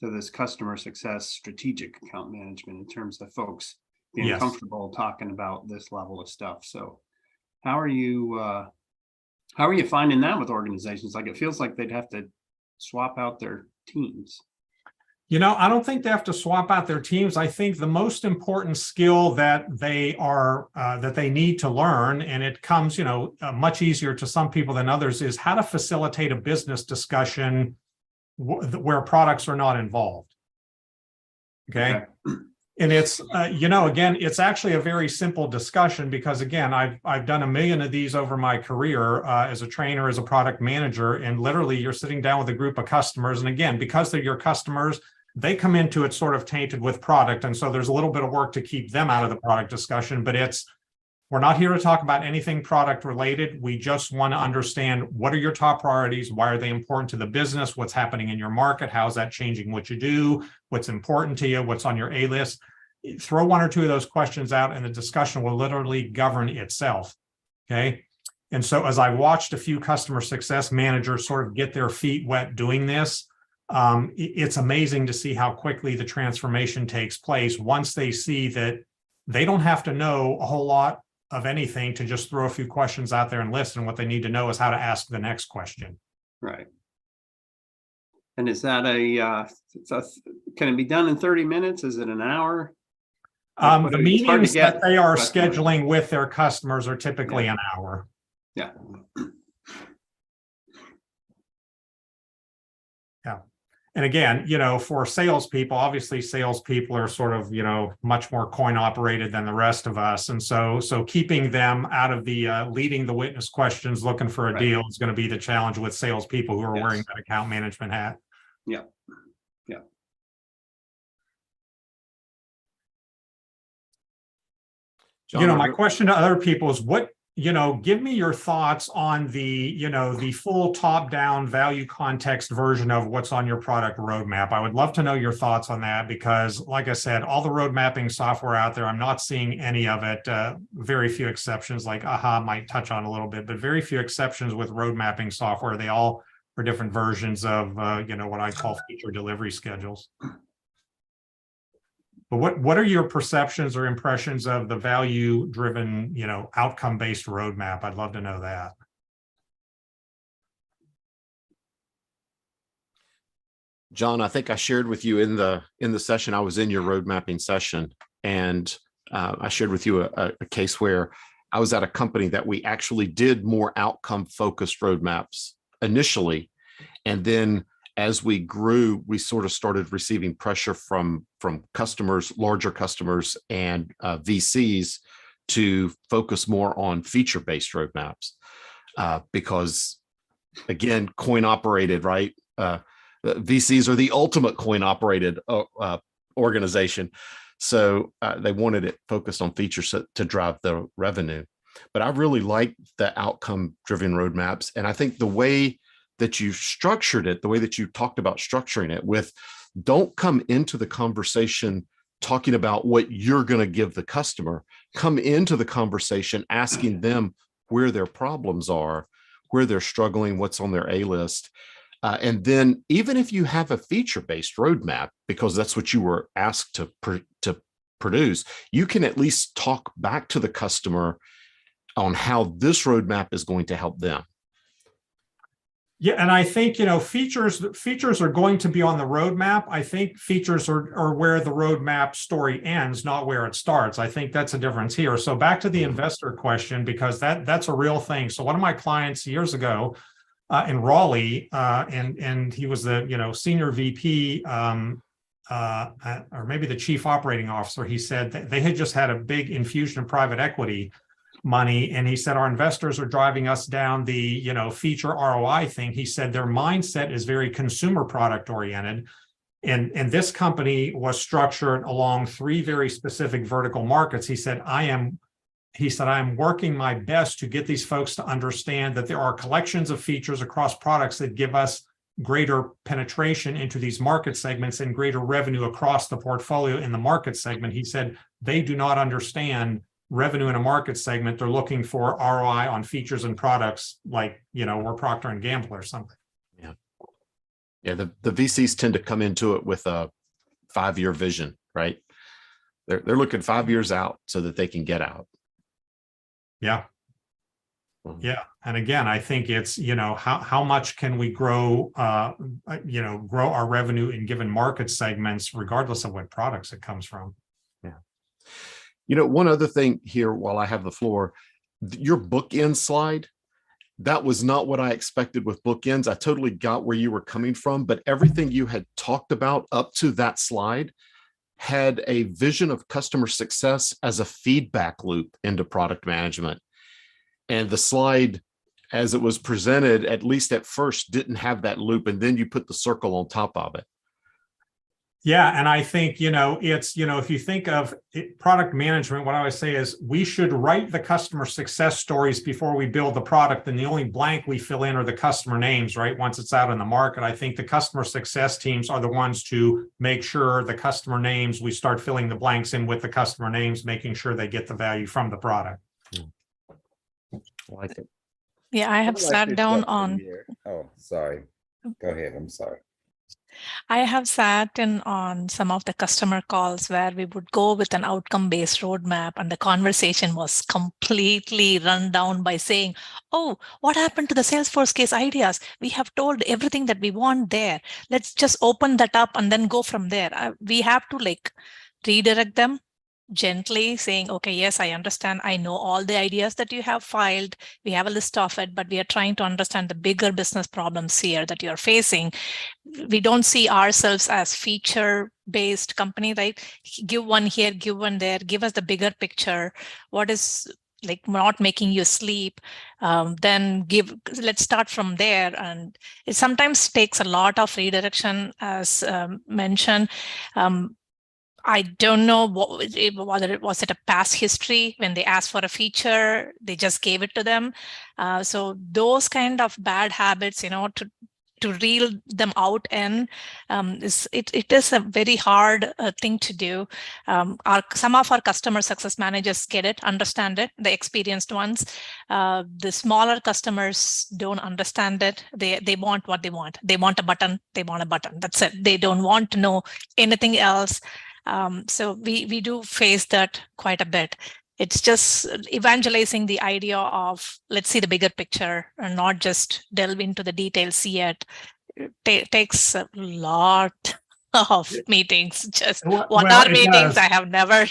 to this customer success strategic account management in terms of folks being Yes. comfortable talking about this level of stuff. So how are you finding that with organizations? Like, it feels like they'd have to swap out their teams. You know, I don't think they have to swap out their teams. I think the most important skill that they need to learn, and it comes, much easier to some people than others, is how to facilitate a business discussion where products are not involved. Okay. And it's, again, it's actually a very simple discussion because, again, I've done 1 million of these over my career as a trainer, as a product manager, and literally you're sitting down with a group of customers. And again, because they're your customers, they come into it sort of tainted with product. And so there's a little bit of work to keep them out of the product discussion, but we're not here to talk about anything product related. We just want to understand, what are your top priorities? Why are they important to the business? What's happening in your market? How is that changing what you do? What's important to you? What's on your A list? Throw 1 or 2 of those questions out and the discussion will literally govern itself. Okay. And so as I watched a few customer success managers sort of get their feet wet doing this, it's amazing to see how quickly the transformation takes place once they see that they don't have to know a whole lot of anything to just throw a few questions out there and listen. What they need to know is how to ask the next question. Right. And is that can it be done in 30 minutes? Is it an hour? The meetings that they are customers. scheduling with their customers are typically an hour. Yeah. Yeah. And again, you know, for salespeople, obviously salespeople are sort of, you know, much more coin operated than the rest of us. And so keeping them out of the leading the witness questions, looking for a deal is going to be the challenge with salespeople who are wearing that account management hat. Yeah. Yeah. John, you know, my question to other people is what, you know, give me your thoughts on the, you know, the full top-down value context version of what's on your product roadmap. I would love to know your thoughts on that because, like I said, all the road mapping software out there, I'm not seeing any of it. Very few exceptions, like AHA might touch on a little bit, but very few exceptions with road mapping software. They all are different versions of, you know, what I call feature delivery schedules. But what are your perceptions or impressions of the value-driven, you know, outcome-based roadmap? I'd love to know that. John, I think I shared with you in the session, I was in your road mapping session, and I shared with you a case where I was at a company that we actually did more outcome-focused roadmaps initially, and then as we grew, we sort of started receiving pressure from customers, larger customers, and VCs to focus more on feature-based roadmaps because, again, coin-operated, right? VCs are the ultimate coin-operated organization, so they wanted it focused on features to drive the revenue. But I really like the outcome-driven roadmaps, and I think the way that you structured it, the way that you talked about structuring it with, don't come into the conversation talking about what you're going to give the customer. Come into the conversation asking them where their problems are, where they're struggling, what's on their A list. And then even if you have a feature-based roadmap, because that's what you were asked to produce, you can at least talk back to the customer on how this roadmap is going to help them. Yeah, and I think, you know, features are going to be on the roadmap. I think features are where the roadmap story ends, not where it starts. I think that's a difference here. So back to the investor question, because that's a real thing. So one of my clients years ago in Raleigh, and he was the, you know, senior VP or maybe the chief operating officer, he said that they had just had a big infusion of private equity money. And he said, our investors are driving us down the, you know, feature ROI thing. He said their mindset is very consumer product oriented. And this company was structured along 3 very specific vertical markets. He said, I am working my best to get these folks to understand that there are collections of features across products that give us greater penetration into these market segments and greater revenue across the portfolio in the market segment. He said, they do not understand revenue in a market segment. They're looking for ROI on features and products like, you know, we're Procter and Gamble or something. Yeah. Yeah. The VCs tend to come into it with a 5-year vision, right? They're looking 5 years out so that they can get out. Yeah. Yeah. And again, I think it's, you know, how much can we grow, you know, grow our revenue in given market segments, regardless of what products it comes from. Yeah. You know, one other thing here while I have the floor, your bookend slide, that was not what I expected with bookends. I totally got where you were coming from, but everything you had talked about up to that slide had a vision of customer success as a feedback loop into product management. And the slide, as it was presented, at least at first, didn't have that loop. And then you put the circle on top of it. Yeah. And I think, you know, it's, you know, if you think of product management, what I always say is we should write the customer success stories before we build the product. And the only blank we fill in are the customer names, right? Once it's out in the market, I think the customer success teams are the ones to make sure the customer names, we start filling the blanks in with the customer names, making sure they get the value from the product. I like it. Yeah, I have sat down on. Oh, sorry. Go ahead. I'm sorry. I have sat in on some of the customer calls where we would go with an outcome-based roadmap, and the conversation was completely run down by saying, "Oh, what happened to the Salesforce case ideas? We have told everything that we want there. Let's just open that up and then go from there." We have to like redirect them gently, saying, "Okay, yes, I understand. I know all the ideas that you have filed. We have a list of it, but we are trying to understand the bigger business problems here that you're facing. We don't see ourselves as feature-based company, right? Give one here, give one there, give us the bigger picture. What is like not making you sleep? Then let's start from there." And it sometimes takes a lot of redirection, as mentioned. I don't know whether it was a past history when they asked for a feature, they just gave it to them. So those kind of bad habits, to reel them out in, it is a very hard thing to do. Some of our customer success managers get it, understand it, the experienced ones. The smaller customers don't understand it. They want what they want. They want a button. They want a button. That's it. They don't want to know anything else. So we do face that quite a bit. It's just evangelizing the idea of let's see the bigger picture and not just delve into the details yet. It takes a lot of meetings. Just one-hour meetings I have never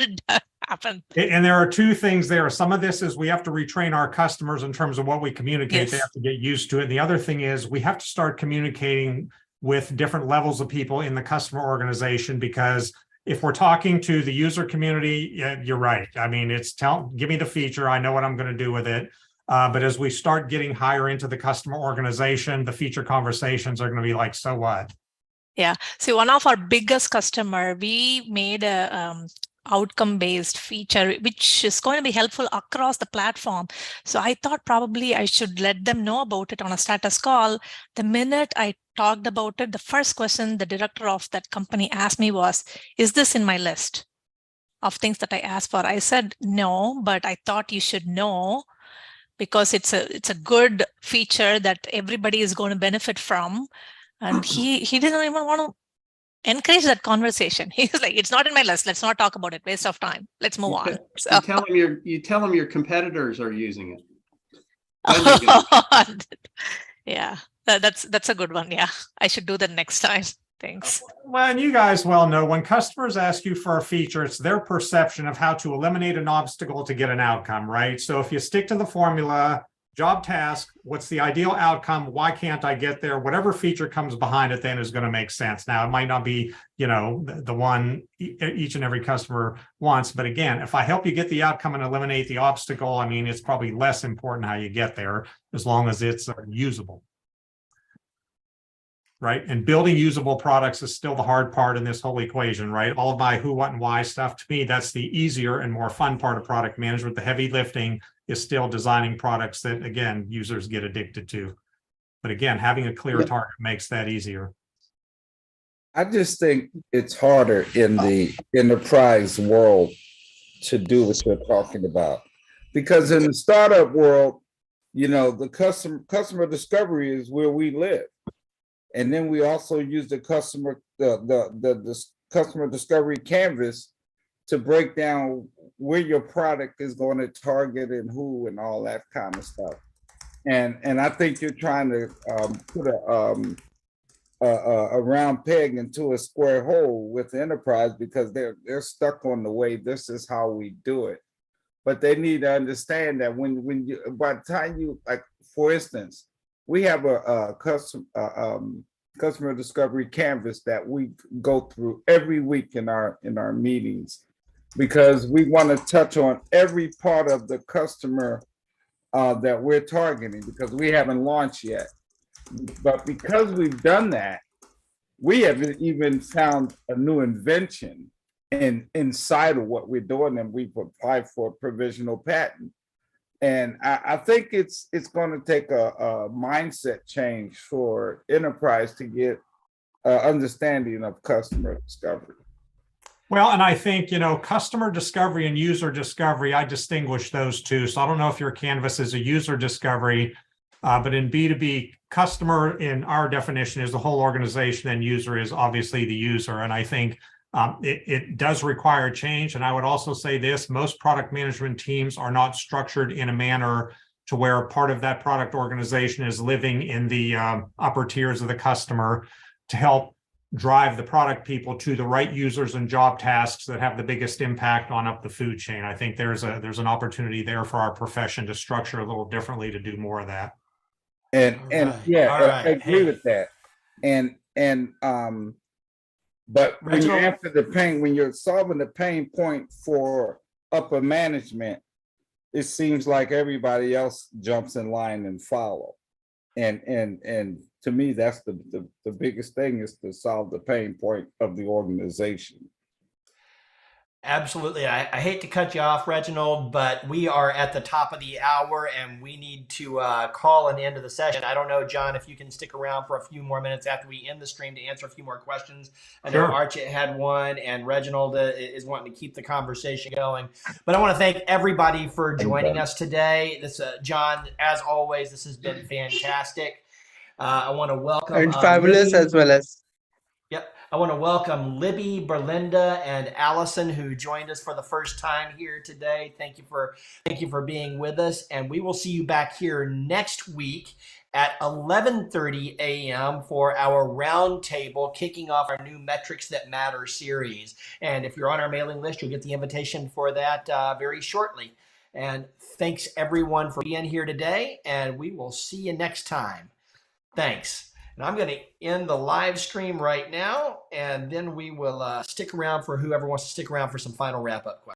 happened. And there are two things there. Some of this is we have to retrain our customers in terms of what we communicate. Yes. They have to get used to it. The other thing is we have to start communicating with different levels of people in the customer organization, because if we're talking to the user community, yeah, you're right. I mean, give me the feature. I know what I'm going to do with it. But as we start getting higher into the customer organization, the feature conversations are going to be like, so what? Yeah. So one of our biggest customer, we made a outcome-based feature, which is going to be helpful across the platform. So I thought probably I should let them know about it on a status call. The minute I talked about it, the first question the director of that company asked me was, "Is this in my list of things that I asked for?" I said, "No, but I thought you should know because it's a good feature that everybody is going to benefit from." And he didn't even want to encourage that conversation. He's like, "It's not in my list. Let's not talk about it. Waste of time. Let's move on." So. You tell them your competitors are using it. Yeah, that's a good one. Yeah, I should do that next time. Thanks. Well, and you guys well know when customers ask you for a feature, it's their perception of how to eliminate an obstacle to get an outcome, right? So if you stick to the formula, job task, what's the ideal outcome? Why can't I get there? Whatever feature comes behind it then is going to make sense. Now, it might not be, the one each and every customer wants. But again, if I help you get the outcome and eliminate the obstacle, I mean, it's probably less important how you get there as long as it's usable. Right? And building usable products is still the hard part in this whole equation, right? All of my who, what, and why stuff, to me, that's the easier and more fun part of product management. The heavy lifting is still designing products that, again, users get addicted to. But again, having a clear target makes that easier. I just think it's harder in the enterprise world to do what you're talking about. Because in the startup world, the customer discovery is where we live. And then we also use the customer discovery canvas to break down where your product is going to target and who and all that kind of stuff. And I think you're trying to put a round peg into a square hole with the enterprise because they're stuck on the way this is how we do it. But they need to understand that when you, by the time you, like, for instance, we have a customer discovery canvas that we go through every week in our meetings, because we want to touch on every part of the customer that we're targeting, because we haven't launched yet. But because we've done that, we haven't even found a new invention inside of what we're doing, and we've applied for a provisional patent. And I think it's going to take a mindset change for enterprise to get understanding of customer discovery. Well, and I think, customer discovery and user discovery, I distinguish those two. So I don't know if your canvas is a user discovery, But in B2B, customer in our definition is the whole organization, and user is obviously the user. And I think it does require change. And I would also say this, most product management teams are not structured in a manner to where part of that product organization is living in the upper tiers of the customer to help drive the product people to the right users and job tasks that have the biggest impact on up the food chain. I think there's an opportunity there for our profession to structure a little differently to do more of that. And yeah, All right. I agree with that. But when you Reginald? answer the pain, when you're solving the pain point for upper management, it seems like everybody else jumps in line and follow. And to me, that's the biggest thing, is to solve the pain point of the organization. Absolutely. I hate to cut you off, Reginald, but we are at the top of the hour and we need to call an end to the session. I don't know, John, if you can stick around for a few more minutes after we end the stream to answer a few more questions. I know Sure. Archie had one and Reginald is wanting to keep the conversation going. But I want to thank everybody for joining us today. This, John, as always, this has been fantastic. I want to welcome And fabulous Libby. as well as. Yep. I want to welcome Libby, Berlinda, and Allison, who joined us for the first time here today. Thank you for being with us, and we will see you back here next week at 11:30 a.m. for our roundtable, kicking off our new Metrics That Matter series. And if you're on our mailing list, you'll get the invitation for that very shortly. And thanks everyone for being here today, and we will see you next time. Thanks. And I'm going to end the live stream right now, and then we will stick around for whoever wants to stick around for some final wrap-up questions.